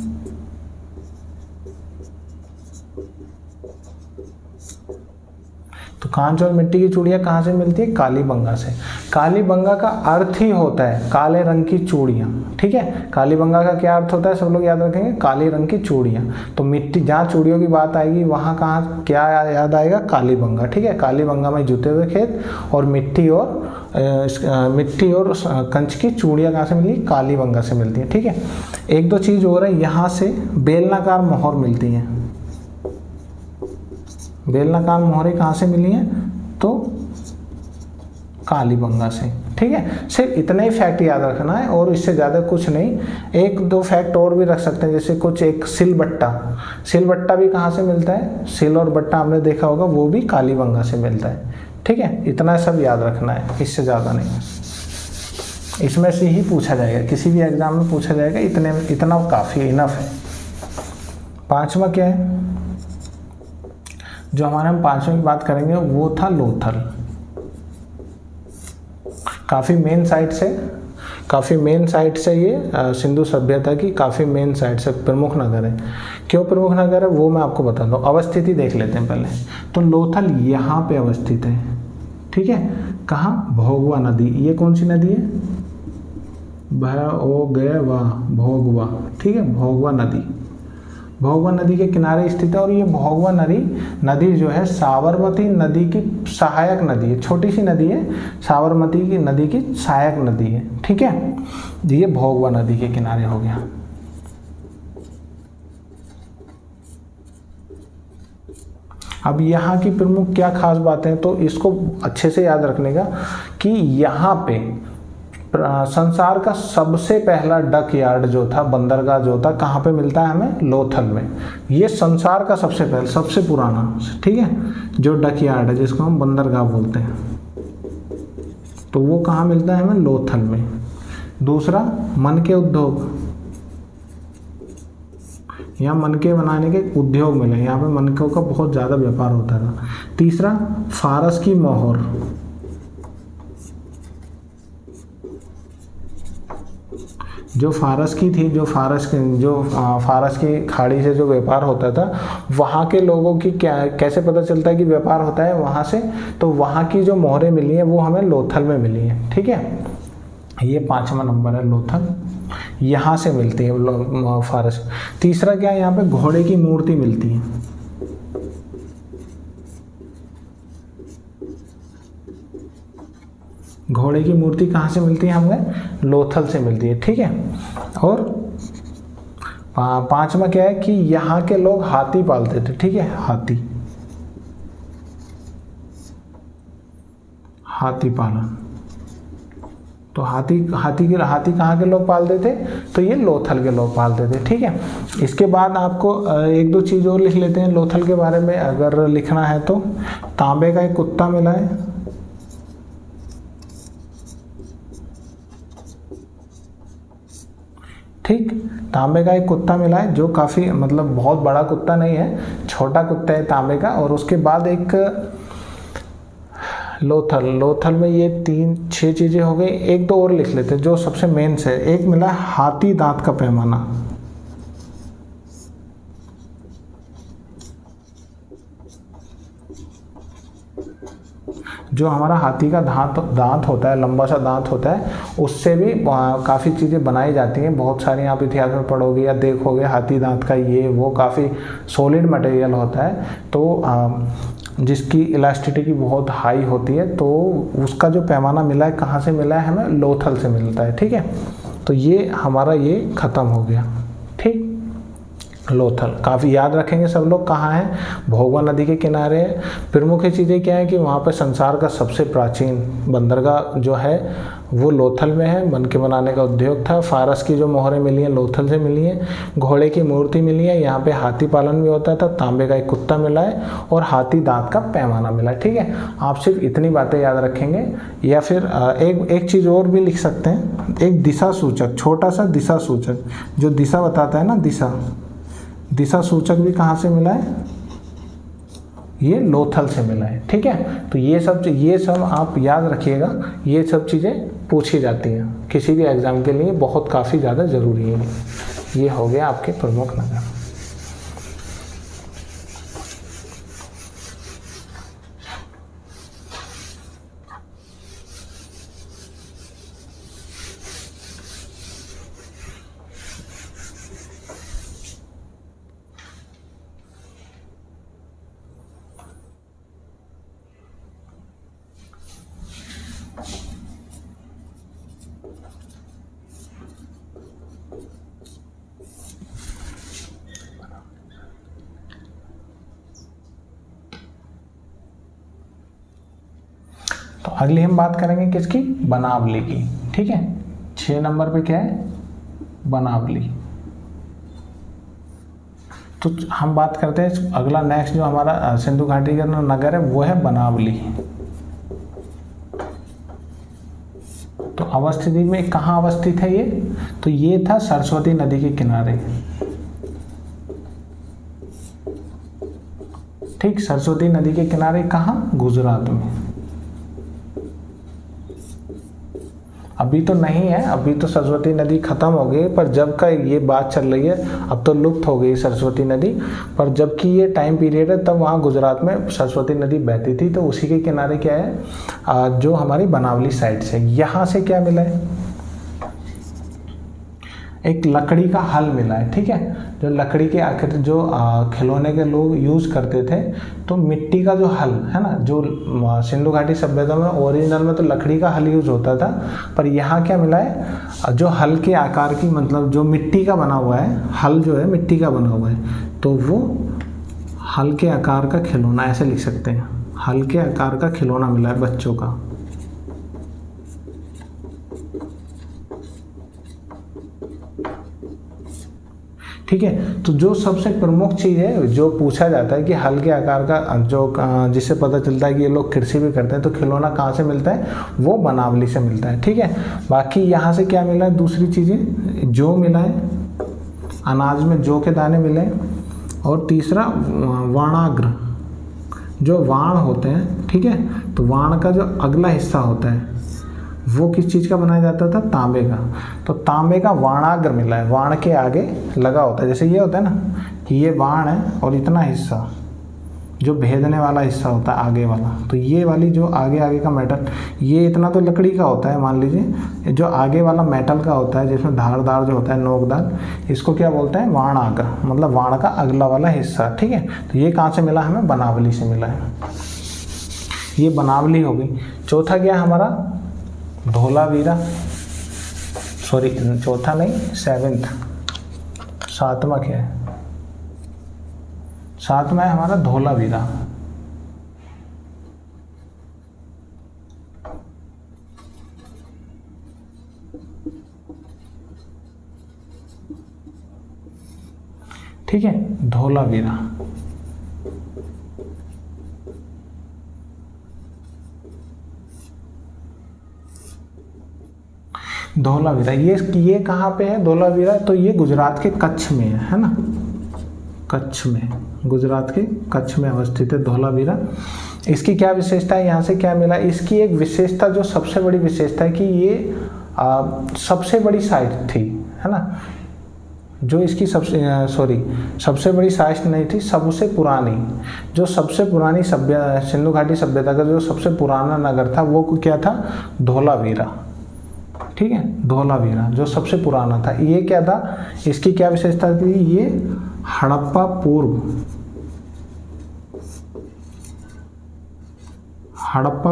तो कांच और मिट्टी की चूड़ियाँ कहाँ से मिलती है, कालीबंगा से। कालीबंगा का अर्थ ही होता है काले रंग की चूड़ियाँ, ठीक है। कालीबंगा का क्या अर्थ होता है, सब लोग याद रखेंगे, काले रंग की चूड़ियाँ। तो मिट्टी, जहाँ चूड़ियों की बात आएगी वहाँ कहाँ क्या याद आएगा, कालीबंगा, ठीक है। कालीबंगा में जुते हुए खेत और मिट्टी और कंच की चूड़ियाँ कहाँ से मिली, कालीबंगा से मिलती हैं, ठीक है। एक दो चीज़ हो रहा है, यहाँ से बेलनाकार मोहर मिलती हैं। बेलनाकार मोहरें कहाँ से मिली हैं, तो कालीबंगा से, ठीक है। सिर्फ इतना ही फैक्ट याद रखना है और इससे ज़्यादा कुछ नहीं। एक दो फैक्ट और भी रख सकते हैं, जैसे कुछ एक सिलबट्टा भी कहाँ से मिलता है, सिल और बट्टा हमने देखा होगा, वो भी कालीबंगा से मिलता है, ठीक है। इतना सब याद रखना है, इससे ज़्यादा नहीं। इसमें से ही पूछा जाएगा, किसी भी एग्जाम में पूछा जाएगा, इतना काफ़ी इनफ है। पांचवा क्या है, जो हमारे हम पांचवें की बात करेंगे वो था लोथल। काफ़ी मेन साइट से ये सिंधु सभ्यता की काफ़ी मेन साइट से प्रमुख नगर है। क्यों प्रमुख नगर है वो मैं आपको बता दूँ। अवस्थिति देख लेते हैं पहले। तो लोथल यहाँ पे अवस्थित है, ठीक है। कहाँ, भोगवा नदी। ये कौन सी नदी है, भोगवा, ठीक है। भोगवा नदी के किनारे स्थित है और ये भोगवा नदी जो है साबरमती नदी की सहायक नदी है। छोटी सी नदी है, साबरमती की नदी की सहायक नदी है, ठीक है। ये भोगवा नदी के किनारे हो गया। अब यहाँ की प्रमुख क्या खास बातें हैं, तो इसको अच्छे से याद रखने का कि यहाँ पे संसार का सबसे पहला डक यार्ड जो था, बंदरगाह जो था, कहाँ पे मिलता है हमें, लोथल में। ये संसार का सबसे पुराना, ठीक है, जो डक यार्ड है जिसको हम बंदरगाह बोलते हैं, तो वो कहाँ मिलता है हमें, लोथल में। दूसरा, मनके उद्योग, यहाँ मनके बनाने के उद्योग मिले, यहाँ पे मनकों का बहुत ज़्यादा व्यापार होता था। तीसरा, फारस की मोहर, जो फारस की खाड़ी से जो व्यापार होता था, वहाँ के लोगों की कैसे पता चलता है कि व्यापार होता है वहाँ से, तो वहाँ की जो मोहरें मिली हैं वो हमें लोथल में मिली हैं, ठीक है। ये 5वां नंबर है, लोथल, यहाँ से मिलती है फारस। तीसरा क्या है, यहाँ पे घोड़े की मूर्ति मिलती है। घोड़े की मूर्ति कहाँ से मिलती है हमें, लोथल से मिलती है, ठीक है। और 5वां क्या है कि यहाँ के लोग हाथी पालते थे, ठीक है। हाथी पालन, तो हाथी कहाँ के लोग पालते थे, तो ये लोथल के लोग पालते थे, ठीक है। इसके बाद आपको एक दो चीज़ और लिख लेते हैं लोथल के बारे में अगर लिखना है तो। तांबे का एक कुत्ता मिला है, ठीक। तांबे का एक कुत्ता मिला है जो काफ़ी बहुत बड़ा कुत्ता नहीं है, छोटा कुत्ता है तांबे का। और उसके बाद एक लोथल में ये 6 चीज़ें हो गई। एक दो और लिख लेते हैं जो सबसे मेन से। एक मिला हाथी दांत का पैमाना, जो हमारा हाथी का दांत होता है, लंबा सा दांत होता है, उससे भी काफ़ी चीज़ें बनाई जाती हैं। बहुत सारी आप इतिहास में पढ़ोगे या देखोगे, हाथी दांत का ये वो काफ़ी सॉलिड मटेरियल होता है, तो जिसकी इलास्टिसिटी बहुत हाई होती है। तो उसका जो पैमाना मिला है, कहाँ से मिला है हमें, लोथल से मिलता है, ठीक है। तो ये हमारा ये ख़त्म हो गया, ठीक। लोथल। काफ़ी याद रखेंगे सब लोग, कहाँ है, भोगवा नदी के किनारे है। प्रमुख चीज़ें क्या है कि वहाँ पर संसार का सबसे प्राचीन बंदरगाह जो है वो लोथल में है। बन के बनाने का उद्योग था। फारस की जो मोहरें मिली हैं लोथल से मिली हैं। घोड़े की मूर्ति मिली है। यहाँ पे हाथी पालन भी होता था। तांबे का एक कुत्ता मिला है और हाथी दांत का पैमाना मिला है। ठीक है, आप सिर्फ इतनी बातें याद रखेंगे। या फिर एक चीज़ और भी लिख सकते हैं, एक दिशा सूचक, छोटा सा दिशा सूचक जो दिशा बताता है ना, दिशा सूचक भी कहाँ से मिला है, ये लोथल से मिला है। ठीक है, तो ये सब आप याद रखिएगा। ये सब चीज़ें पूछी जाती हैं किसी भी एग्जाम के लिए, बहुत काफ़ी ज़्यादा ज़रूरी है। ये हो गया आपके प्रमुख नगर। तो अगली हम बात करेंगे किसकी, बनावली की। ठीक है, 6 नंबर पे क्या है, बनावली। तो हम बात करते हैं अगला नेक्स्ट जो हमारा सिंधु घाटी का नगर है वो है बनावली। तो अवस्थिति में कहाँ अवस्थित है ये, तो ये था सरस्वती नदी के किनारे। ठीक, सरस्वती नदी के किनारे कहाँ, गुजरात में। अभी तो नहीं है, अभी तो सरस्वती नदी खत्म हो गई, पर जब का ये बात चल रही है अब तो लुप्त हो गई सरस्वती नदी, पर जबकि ये टाइम पीरियड है तब वहाँ गुजरात में सरस्वती नदी बहती थी। तो उसी के किनारे क्या है, जो हमारी बनावली साइड से, यहाँ से क्या मिला है, एक लकड़ी का हल मिला है। ठीक है, जो लकड़ी के आखिर जो खिलौने के लोग यूज़ करते थे, तो मिट्टी का जो हल है ना, जो सिंधु घाटी सभ्यता में ओरिजिनल में तो लकड़ी का हल यूज़ होता था, पर यहाँ क्या मिला है, जो हल के आकार की, मतलब जो मिट्टी का बना हुआ है, हल जो है मिट्टी का बना हुआ है, तो वो हल के आकार का खिलौना, ऐसे लिख सकते हैं, हल के आकार का खिलौना मिला है बच्चों का। ठीक है, तो जो सबसे प्रमुख चीज़ है जो पूछा जाता है कि हल के आकार का, जो जिससे पता चलता है कि ये लोग कृषि भी करते हैं, तो खिलौना कहाँ से मिलता है, वो बनावली से मिलता है। ठीक है, बाकी यहाँ से क्या मिला है, दूसरी चीज़ें, जौ मिला है, अनाज में जौ के दाने मिले, और तीसरा वाणाग्र, जो वाण होते हैं। ठीक है, तो वाण का जो अगला हिस्सा होता है वो किस चीज़ का बनाया जाता था, तांबे का। तो तांबे का वाणाग्र मिला है, वाण के आगे लगा होता है, जैसे ये होता है ना कि ये वाण है और इतना हिस्सा जो भेदने वाला हिस्सा होता है आगे वाला, तो ये वाली जो आगे का मेटल, ये इतना तो लकड़ी का होता है मान लीजिए, जो आगे वाला मेटल का होता है जिसमें धारदार जो होता है नोकदार, इसको क्या बोलते हैं, वाणाग्र, मतलब वाण का अगला वाला हिस्सा। ठीक है, तो ये कहाँ से मिला, हमें बनावली से मिला है, ये बनावली हो गई। चौथा क्या हमारा, धोलावीरा, सॉरी चौथा नहीं, 7th, 7वां क्या है, 7वां है हमारा धोलावीरा। ठीक है, धोलावीरा। धोलावीरा ये कहाँ पे है धोलावीरा, तो ये गुजरात के कच्छ में है ना, कच्छ में, गुजरात के कच्छ में अवस्थित है धोलावीरा। इसकी क्या विशेषता है, यहाँ से क्या मिला, इसकी एक विशेषता, जो सबसे बड़ी विशेषता है कि ये सबसे बड़ी साइट थी, है ना, जो इसकी सबसे बड़ी साइट नहीं थी, सबसे पुरानी, जो सबसे पुरानी सिंधु घाटी सभ्यता का जो सबसे पुराना नगर था वो क्या था, धोलावीरा। ठीक है, धोलावीरा जो सबसे पुराना था, ये क्या था, इसकी क्या विशेषता थी, ये हड़प्पा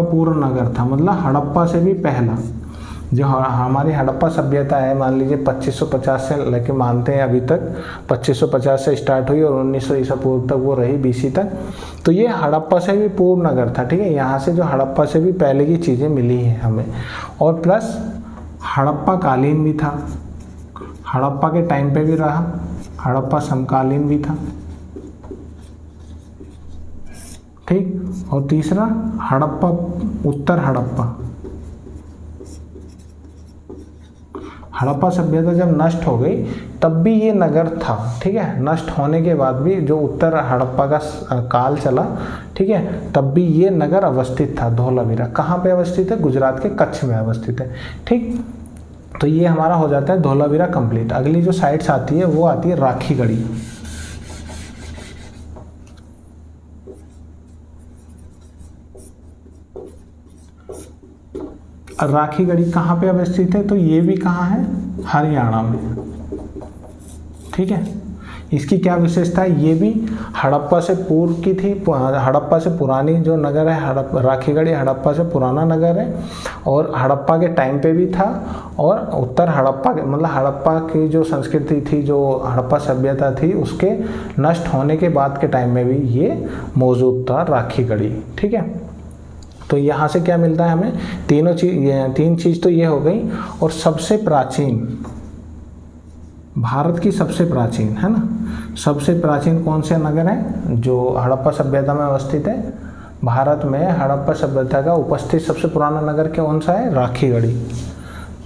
पूर्व नगर था, मतलब हड़प्पा से भी पहला, जो हमारी हड़प्पा सभ्यता है, मान लीजिए 2550 से लेके मानते हैं अभी तक 2550 से स्टार्ट हुई और 1900 ईसा पूर्व तक वो रही, BC तक। तो ये हड़प्पा से भी पूर्व नगर था, ठीक है। यहाँ से जो हड़प्पा से भी पहले की चीज़ें मिली हैं हमें, और प्लस हड़प्पा कालीन भी था, हड़प्पा के टाइम पे भी रहा, हड़प्पा समकालीन भी था, ठीक। और तीसरा हड़प्पा, उत्तर हड़प्पा। हड़प्पा सभ्यता जब नष्ट हो गई तब भी ये नगर था, ठीक है। नष्ट होने के बाद भी जो उत्तर हड़प्पा का काल चला, ठीक है, तब भी ये नगर अवस्थित था, धोलावीरा। कहाँ पे अवस्थित है? गुजरात के कच्छ में अवस्थित है, ठीक। तो ये हमारा हो जाता है धोलावीरा कंप्लीट। अगली जो साइट्स आती है वो आती है राखीगढ़ी। राखीगढ़ी कहाँ पे अवस्थित है? तो ये भी कहाँ है? हरियाणा में, ठीक है। इसकी क्या विशेषता है? ये भी हड़प्पा से पूर्व की थी, हड़प्पा से पुरानी जो नगर है, राखीगढ़ी हड़प्पा से पुराना नगर है और हड़प्पा के टाइम पे भी था। और उत्तर हड़प्पा के मतलब हड़प्पा की जो संस्कृति थी, जो हड़प्पा सभ्यता थी, उसके नष्ट होने के बाद के टाइम में भी ये मौजूद था राखीगढ़ी, ठीक है। तो यहाँ से क्या मिलता है हमें? तीन चीज़ तो ये हो गई। और सबसे प्राचीन, भारत की सबसे प्राचीन, है ना, सबसे प्राचीन कौन से नगर है जो हड़प्पा सभ्यता में अवस्थित है? भारत में हड़प्पा सभ्यता का उपस्थित सबसे पुराना नगर कौन सा है? राखीगढ़ी,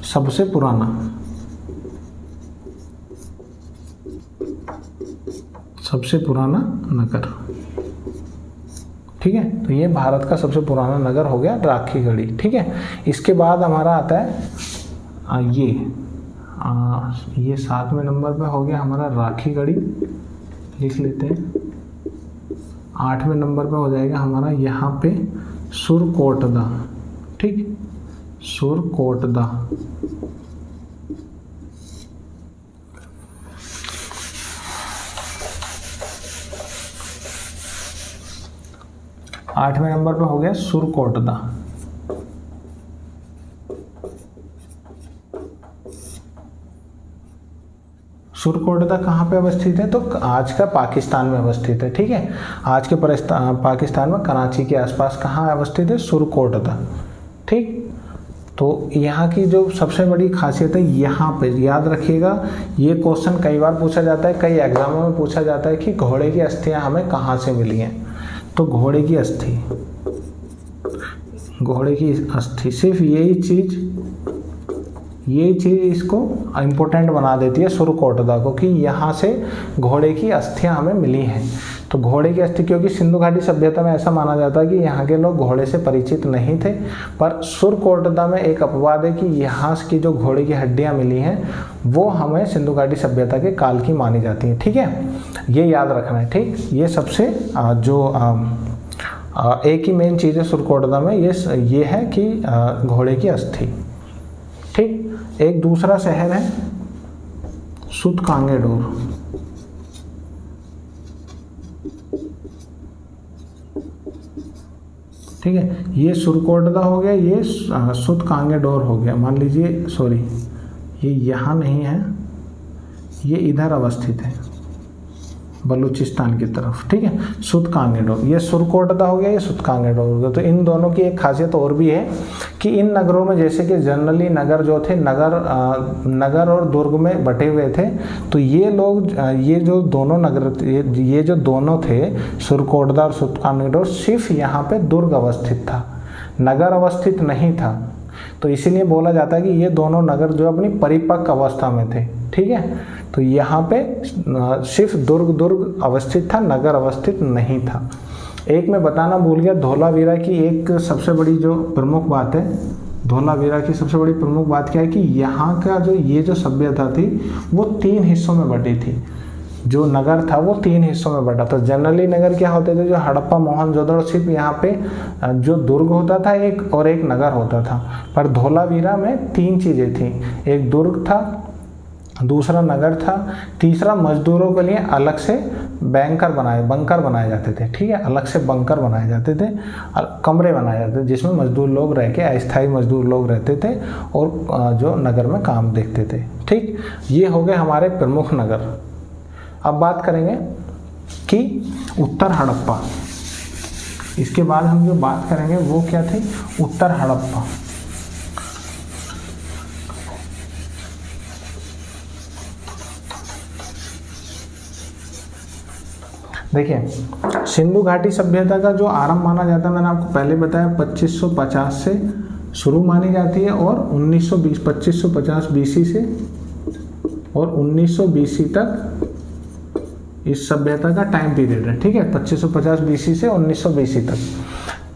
सबसे पुराना, सबसे पुराना नगर, ठीक है। तो ये भारत का सबसे पुराना नगर हो गया राखीगढ़ी, ठीक है। इसके बाद हमारा आता है ये 7वें नंबर पे हो गया हमारा राखीगढ़ी, लिख लेते हैं। 8वें नंबर पे हो जाएगा हमारा यहाँ पे सुरकोटदा, ठीक, सुरकोटदा। आठवें नंबर पे हो गया सुरकोटदा। सुरकोटदा कहाँ पे अवस्थित है? तो आज का पाकिस्तान में अवस्थित है, ठीक है। आज के पाकिस्तान में कराची के आसपास कहाँ अवस्थित है? सुरकोटदा, ठीक। तो यहाँ की जो सबसे बड़ी खासियत है, यहाँ पे याद रखिएगा, ये क्वेश्चन कई बार पूछा जाता है, कई एग्जामों में पूछा जाता है कि घोड़े की अस्थियाँ हमें कहाँ से मिली हैं। तो घोड़े की अस्थि, घोड़े की अस्थि, सिर्फ यही चीज इसको इम्पोर्टेंट बना देती है सुरकोटदा को, कि यहाँ से घोड़े की अस्थियां हमें मिली हैं। तो घोड़े की अस्थि, क्योंकि सिंधु घाटी सभ्यता में ऐसा माना जाता है कि यहाँ के लोग घोड़े से परिचित नहीं थे, पर सुरकोटदा में एक अपवाद है कि यहाँ की जो घोड़े की हड्डियाँ मिली हैं वो हमें सिंधु घाटी सभ्यता के काल की मानी जाती हैं, ठीक है। ये याद रखना है, ठीक। ये सबसे एक ही मेन चीज़ है सुरकोटदा में, ये है कि घोड़े की अस्थि, ठीक। एक दूसरा शहर है सूतकांगेडोर, ठीक है। ये सुरकोटदा हो गया, ये सूतकांगेडोर हो गया। मान लीजिए, सॉरी, ये यहाँ नहीं है, ये इधर अवस्थित है बलूचिस्तान की तरफ, ठीक है। सूतकांगेडोर, ये सुरकोटदा हो गया, ये सूतकांगेडोर हो गया। तो इन दोनों की एक खासियत और भी है कि इन नगरों में, जैसे कि जनरली नगर जो थे, नगर और दुर्ग में बटे हुए थे, तो ये लोग, ये जो दोनों नगर, ये जो दोनों थे सुरकोटदा और सूतकांगेडोर, सिर्फ यहाँ पे दुर्ग अवस्थित था, नगर अवस्थित नहीं था। तो इसीलिए बोला जाता है कि ये दोनों नगर जो अपनी परिपक्व अवस्था में थे, ठीक है। तो यहाँ पे सिर्फ दुर्ग अवस्थित था, नगर अवस्थित नहीं था। एक मैं बताना भूल गया, धोलावीरा की एक सबसे बड़ी जो प्रमुख बात है, धोलावीरा की सबसे बड़ी प्रमुख बात क्या है कि यहाँ का जो ये जो सभ्यता थी वो 3 हिस्सों में बटी थी। जो नगर था वो 3 हिस्सों में बटा था। जनरली नगर क्या होते थे, जो हड़प्पा, मोहनजोदड़ो, सिर्फ यहाँ पे जो दुर्ग होता था एक, और एक नगर होता था। पर धोलावीरा में 3 चीज़ें थी, एक दुर्ग था, दूसरा नगर था, तीसरा मजदूरों के लिए अलग से बंकर बनाए जाते थे, ठीक है, अलग से बंकर बनाए जाते थे, कमरे बनाए जाते थे जिसमें मजदूर लोग रह के, अस्थायी मजदूर लोग रहते थे और जो नगर में काम देखते थे, ठीक। ये हो गए हमारे प्रमुख नगर। अब बात करेंगे कि उत्तर हड़प्पा, इसके बाद हम जो बात करेंगे वो क्या थी, उत्तर हड़प्पा। देखिए, सिंधु घाटी सभ्यता का जो आरंभ माना जाता है, मैंने आपको पहले बताया 2550 से शुरू मानी जाती है और 2550 बीसी से और 1900 बीसी तक इस सभ्यता का टाइम पीरियड है, ठीक है, 2550 बीसी से 1900 बीसी तक।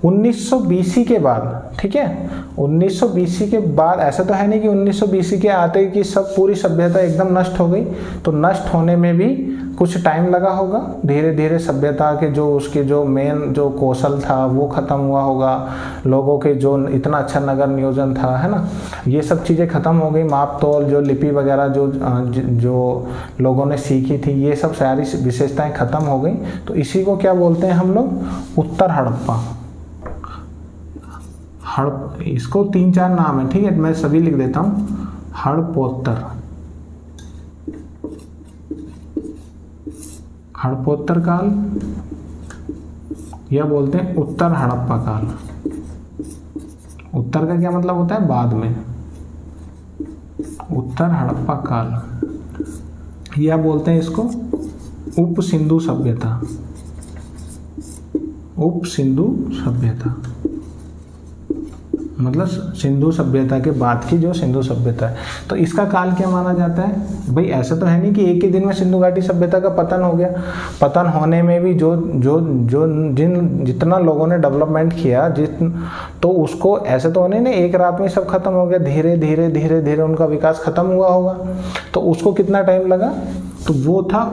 1900 बीसी के बाद, ठीक है, 1900 बीसी के बाद ऐसा तो है नहीं कि 1900 बीसी के आते कि सब पूरी सभ्यता एकदम नष्ट हो गई, तो नष्ट होने में भी कुछ टाइम लगा होगा। धीरे धीरे सभ्यता के जो उसके जो मेन जो कौशल था वो खत्म हुआ होगा, लोगों के जो इतना अच्छा नगर नियोजन था, है ना, ये सब चीज़ें खत्म हो गई। माप तोल, जो लिपि वगैरह जो लोगों ने सीखी थी, ये सब सारी विशेषताएं खत्म हो गई। तो इसी को क्या बोलते हैं हम लोग, उत्तर हड़प्पा। इसको 3-4 नाम है, ठीक है, मैं सभी लिख देता हूँ। हड़प्पोत्तर, हड़प्पोत्तर काल, या बोलते हैं उत्तर हड़प्पा काल। उत्तर का क्या मतलब होता है, बाद में, उत्तर हड़प्पा काल, या बोलते हैं इसको उप सिंधु सभ्यता, उप सिंधु सभ्यता, मतलब सिंधु सभ्यता के बाद की जो सिंधु सभ्यता है। तो इसका काल क्या माना जाता है भाई, ऐसा तो है नहीं कि एक ही दिन में सिंधु घाटी सभ्यता का पतन हो गया। पतन होने में भी जितना लोगों ने डेवलपमेंट किया, तो उसको ऐसे तो होने नहीं एक रात में सब खत्म हो गया, धीरे धीरे उनका विकास खत्म हुआ होगा। तो उसको कितना टाइम लगा, तो वो था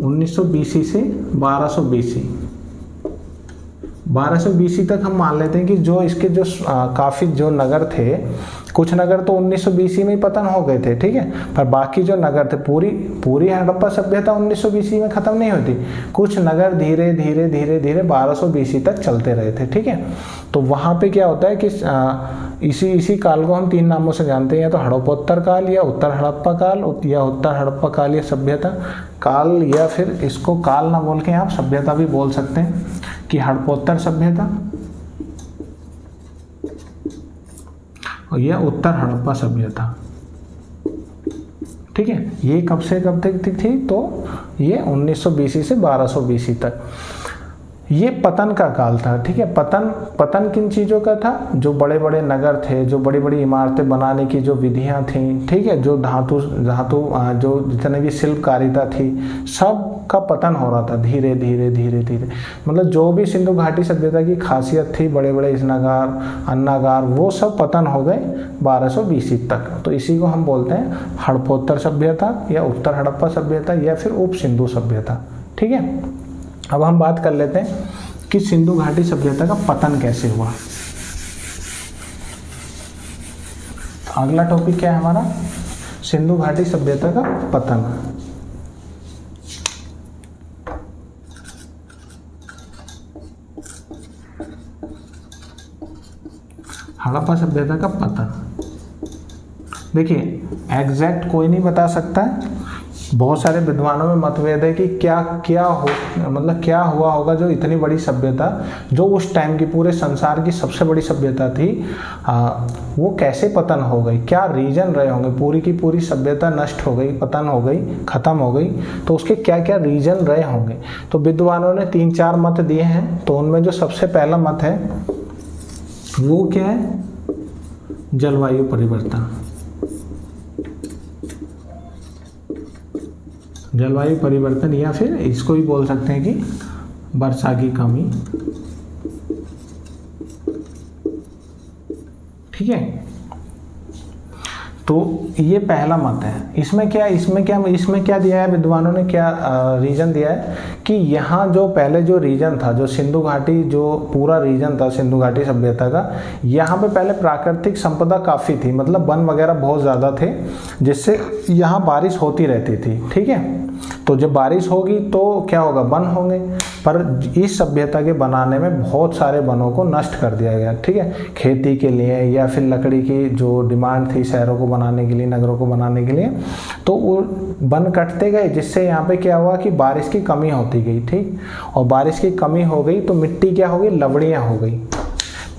1900 बीसी से 1200 बीसी। 1200 बीसी तक हम मान लेते हैं कि जो इसके जो काफ़ी जो नगर थे, कुछ नगर तो 1900 बीसी में ही पतन हो गए थे, ठीक है, पर बाकी जो नगर थे, पूरी हड़प्पा सभ्यता 1900 बीसी में ख़त्म नहीं होती। कुछ नगर धीरे धीरे 1200 बीसी तक चलते रहे थे, ठीक है। तो वहाँ पे क्या होता है कि इसी काल को हम 3 नामों से जानते हैं, या तो हड़प्पोत्तर काल, या उत्तर हड़प्पा काल, या उत्तर हड़प्पा काल, या सभ्यता काल, या फिर इसको काल ना बोल के आप सभ्यता भी बोल सकते हैं कि हड़प्पोत्तर सभ्यता, और यह उत्तर हड़प्पा सभ्यता, ठीक है। ये कब से कब तक थी, तो ये 1900 बीसी से 1200 बीसी तक। ये पतन का काल था, ठीक है। पतन किन चीज़ों का था, जो बड़े बड़े नगर थे, जो बड़ी बड़ी इमारतें बनाने की जो विधियां थीं, ठीक है, जो धातु जो जितने भी शिल्पकारिता थी, सब का पतन हो रहा था धीरे धीरे। मतलब जो भी सिंधु घाटी सभ्यता की खासियत थी, बड़े बड़े स्नागार, अन्नागार, वो सब पतन हो गए 1200 बीसी तक। तो इसी को हम बोलते हैं हड़प्पोत्तर सभ्यता, या उत्तर हड़प्पा सभ्यता, या फिर उप सिंधु सभ्यता, ठीक है। अब हम बात कर लेते हैं कि सिंधु घाटी सभ्यता का पतन कैसे हुआ। अगला टॉपिक क्या है हमारा, सिंधु घाटी सभ्यता का पतन। हड़प्पा सभ्यता का पतन, देखिए एग्जैक्ट कोई नहीं बता सकता है, बहुत सारे विद्वानों में मतभेद है कि क्या हुआ होगा जो इतनी बड़ी सभ्यता, जो उस टाइम की पूरे संसार की सबसे बड़ी सभ्यता थी, वो कैसे पतन हो गई, क्या रीजन रहे होंगे। पूरी की पूरी सभ्यता नष्ट हो गई, पतन हो गई, खत्म हो गई, तो उसके क्या क्या रीजन रहे होंगे। तो विद्वानों ने 3-4 मत दिए हैं। तो उनमें जो सबसे पहला मत है वो क्या है, जलवायु परिवर्तन। जलवायु परिवर्तन, या फिर इसको भी बोल सकते हैं कि वर्षा की कमी, ठीक है। तो ये पहला मत है। इसमें क्या दिया है विद्वानों ने, क्या रीजन दिया है कि यहाँ जो पहले जो रीजन था, जो सिंधु घाटी, जो पूरा रीजन था सिंधु घाटी सभ्यता का, यहाँ पे पहले प्राकृतिक संपदा काफ़ी थी, मतलब वन वगैरह बहुत ज़्यादा थे, जिससे यहाँ बारिश होती रहती थी। ठीक है, तो जब बारिश होगी तो क्या होगा, वन होंगे। पर इस सभ्यता के बनाने में बहुत सारे वनों को नष्ट कर दिया गया। ठीक है, खेती के लिए या फिर लकड़ी की जो डिमांड थी शहरों को बनाने के लिए, नगरों को बनाने के लिए, तो वो वन कटते गए, जिससे यहाँ पे क्या हुआ कि बारिश की कमी होती गई। ठीक, और बारिश की कमी हो गई तो मिट्टी क्या हो गई, लवड़ियाँ हो गई,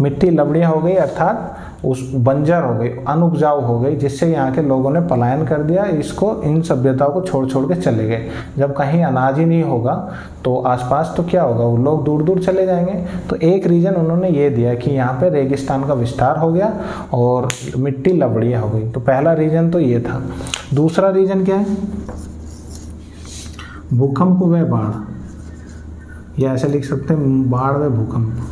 मिट्टी लवड़ियाँ हो गई, अर्थात उस बंजर हो गई, अनुपजाऊ हो गई, जिससे यहाँ के लोगों ने पलायन कर दिया, इसको इन सभ्यताओं को छोड़ छोड़ के चले गए। जब कहीं अनाज ही नहीं होगा तो आसपास तो क्या होगा, वो लोग दूर दूर चले जाएंगे। तो एक रीजन उन्होंने ये दिया कि यहाँ पे रेगिस्तान का विस्तार हो गया और मिट्टी लवड़ियाँ हो गई। तो पहला रीजन तो ये था। दूसरा रीजन क्या है, भूकंप व बाढ़, या ऐसे लिख सकते हैं बाढ़ व भूकंप।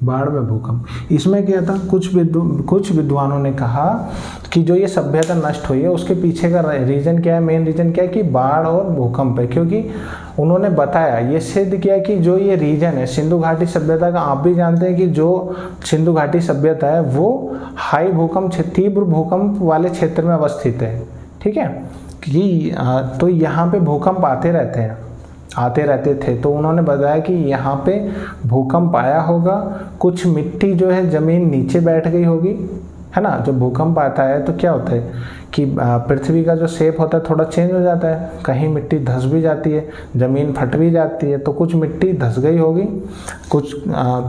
बाढ़ में भूकंप, इसमें क्या था, कुछ विद्वानों ने कहा कि जो ये सभ्यता नष्ट हुई है उसके पीछे का रीजन क्या है, मेन रीजन क्या है कि बाढ़ और भूकंप है। क्योंकि उन्होंने बताया, ये सिद्ध किया कि जो ये रीजन है सिंधु घाटी सभ्यता का, आप भी जानते हैं कि जो सिंधु घाटी सभ्यता है वो हाई भूकंप, तीव्र भूकंप वाले क्षेत्र में अवस्थित है। ठीक है, कि तो यहाँ पे भूकंप आते रहते थे। तो उन्होंने बताया कि यहाँ पे भूकंप आया होगा, कुछ मिट्टी जो है जमीन नीचे बैठ गई होगी, है ना। जब भूकंप आता है तो क्या होता है कि पृथ्वी का जो शेप होता है थोड़ा चेंज हो जाता है, कहीं मिट्टी धंस भी जाती है, जमीन फट भी जाती है। तो कुछ मिट्टी धंस गई होगी, कुछ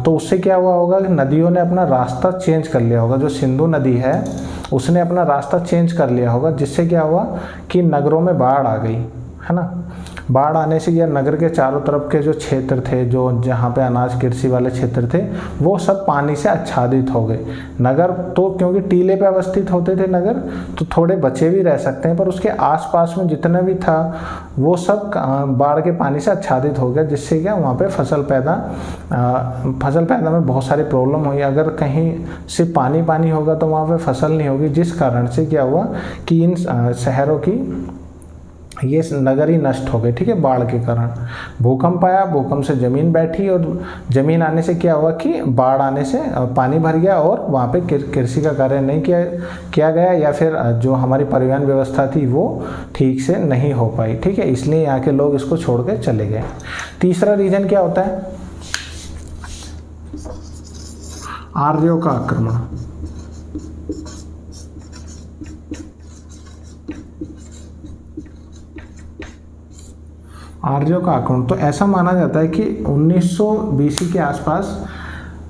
तो उससे क्या हुआ होगा कि नदियों ने अपना रास्ता चेंज कर लिया होगा। जो सिंधु नदी है उसने अपना रास्ता चेंज कर लिया होगा, जिससे क्या हुआ कि नगरों में बाढ़ आ गई, है ना। बाढ़ आने से यह नगर के चारों तरफ के जो क्षेत्र थे, जो जहाँ पे अनाज कृषि वाले क्षेत्र थे, वो सब पानी से आच्छादित हो गए। नगर तो क्योंकि टीले पे अवस्थित होते थे नगर, तो थोड़े बचे भी रह सकते हैं, पर उसके आसपास में जितना भी था वो सब बाढ़ के पानी से आच्छादित हो गया, जिससे क्या वहाँ पे फसल पैदा में बहुत सारी प्रॉब्लम हुई। अगर कहीं सिर्फ पानी होगा तो वहाँ पे फसल नहीं होगी, जिस कारण से क्या हुआ कि इन शहरों की ये नगर ही नष्ट हो गए। ठीक है, बाढ़ के कारण भूकंप आया, भूकंप से जमीन बैठी और जमीन आने से क्या हुआ कि बाढ़ आने से पानी भर गया और वहाँ पे कृषि का कार्य नहीं किया गया, या फिर जो हमारी परिवहन व्यवस्था थी वो ठीक से नहीं हो पाई। ठीक है, इसलिए यहाँ के लोग इसको छोड़ के चले गए। तीसरा रीजन क्या होता है, आर्यों का आक्रमण। आर्यों का आक्रमण, तो ऐसा माना जाता है कि 1900 BC के आसपास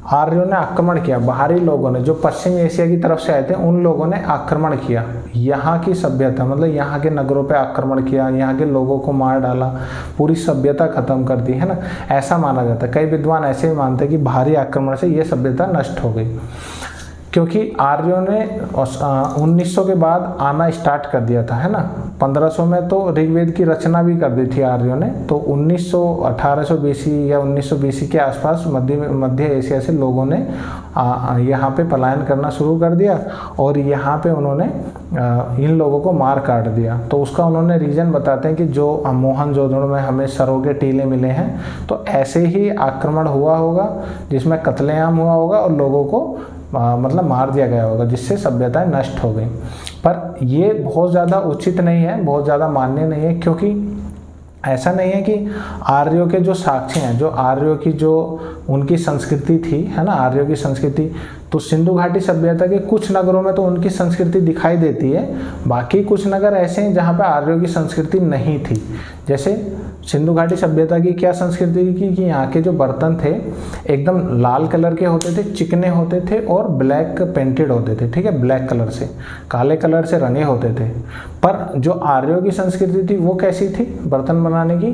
आर्यों ने आक्रमण किया। बाहरी लोगों ने, जो पश्चिम एशिया की तरफ से आए थे, उन लोगों ने आक्रमण किया, यहाँ की सभ्यता मतलब यहाँ के नगरों पे आक्रमण किया, यहाँ के लोगों को मार डाला, पूरी सभ्यता खत्म कर दी, है ना। ऐसा माना जाता है। कई विद्वान ऐसे भी मानते हैं कि भारी आक्रमण से ये सभ्यता नष्ट हो गई, क्योंकि आर्यों ने 1900 के बाद आना स्टार्ट कर दिया था, है ना। 1500 में तो ऋग्वेद की रचना भी कर दी थी आर्यों ने। तो 1800 BC या 1900 BC के आसपास मध्य एशिया से लोगों ने यहाँ पे पलायन करना शुरू कर दिया और यहाँ पे उन्होंने इन लोगों को मार काट दिया। तो उसका उन्होंने रीज़न बताते हैं कि जो मोहनजोदड़ो में हमें सरों के टीले मिले हैं, तो ऐसे ही आक्रमण हुआ होगा जिसमें कत्लेआम हुआ होगा और लोगों को मतलब मार दिया गया होगा, जिससे सभ्यताएं नष्ट हो गई। पर ये बहुत ज़्यादा उचित नहीं है, बहुत ज़्यादा मान्य नहीं है, क्योंकि ऐसा नहीं है कि आर्यों के जो साक्ष्य हैं, जो आर्यों की जो उनकी संस्कृति थी, है ना, आर्यों की संस्कृति, तो सिंधु घाटी सभ्यता के कुछ नगरों में तो उनकी संस्कृति दिखाई देती है, बाकी कुछ नगर ऐसे हैं जहाँ पे आर्यों की संस्कृति नहीं थी। जैसे सिंधु घाटी सभ्यता की क्या संस्कृति की कि यहाँ के जो बर्तन थे एकदम लाल कलर के होते थे, चिकने होते थे और ब्लैक पेंटेड होते थे। ठीक है, ब्लैक कलर से, काले कलर से रंगे होते थे। पर जो आर्यों की संस्कृति थी वो कैसी थी बर्तन बनाने की,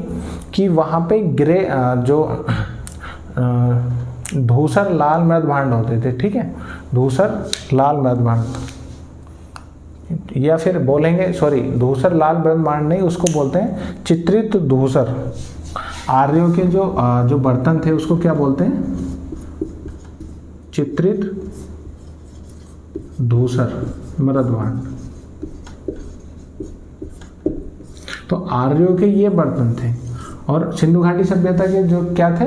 कि वहाँ पे ग्रे जो धूसर लाल मृद भांड होते थे। ठीक है, धूसर लाल मृद भांड, या फिर बोलेंगे धूसर लाल मृद भांड नहीं, उसको बोलते हैं चित्रित धूसर। आर्यों के जो बर्तन थे उसको क्या बोलते हैं, चित्रित धूसर मृदभांड। तो आर्यों के ये बर्तन थे और सिंधु घाटी सभ्यता के जो क्या थे,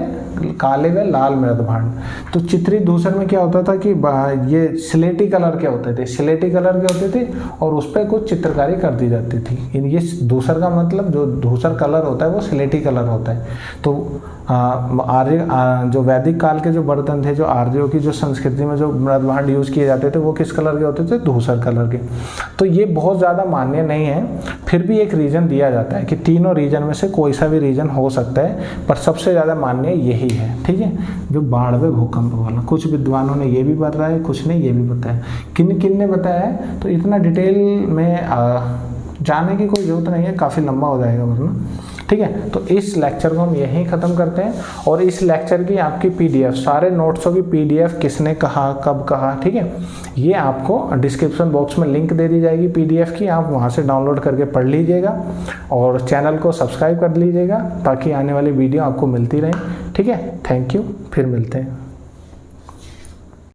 काले व लाल मृदभांड। तो चित्रित धूसर में क्या होता था कि ये स्लेटी कलर के होते थे, स्लेटी कलर के होते थे और उस पर कुछ चित्रकारी कर दी जाती थी। ये धूसर का मतलब जो धूसर कलर होता है वो स्लेटी कलर होता है। तो आर्य जो वैदिक काल के जो बर्तन थे, जो आर्यों की जो संस्कृति में जो मृदभांड यूज किए जाते थे वो किस कलर के होते थे, धूसर कलर के। तो ये बहुत ज़्यादा मान्य नहीं है, फिर भी एक रीजन दिया जाता है कि तीनों रीजन में से कोई सा भी रीजन हो सकता है, पर सबसे ज़्यादा मान्य यही है। ठीक है, जो बाढ़ व भूकंप वाला। कुछ विद्वानों ने ये भी बताया, कुछ ने ये भी बताया। किन किन ने बताया है तो इतना डिटेल में जाने की कोई जरूरत नहीं है, काफ़ी लंबा हो जाएगा वरना। ठीक है, तो इस लेक्चर को हम यहीं ख़त्म करते हैं और इस लेक्चर की आपकी पीडीएफ, सारे नोट्सों की पीडीएफ किसने कहा कब कहा, ठीक है, ये आपको डिस्क्रिप्शन बॉक्स में लिंक दे दी जाएगी पीडीएफ की, आप वहाँ से डाउनलोड करके पढ़ लीजिएगा और चैनल को सब्सक्राइब कर लीजिएगा ताकि आने वाली वीडियो आपको मिलती रहे। ठीक है, थैंक यू, फिर मिलते हैं।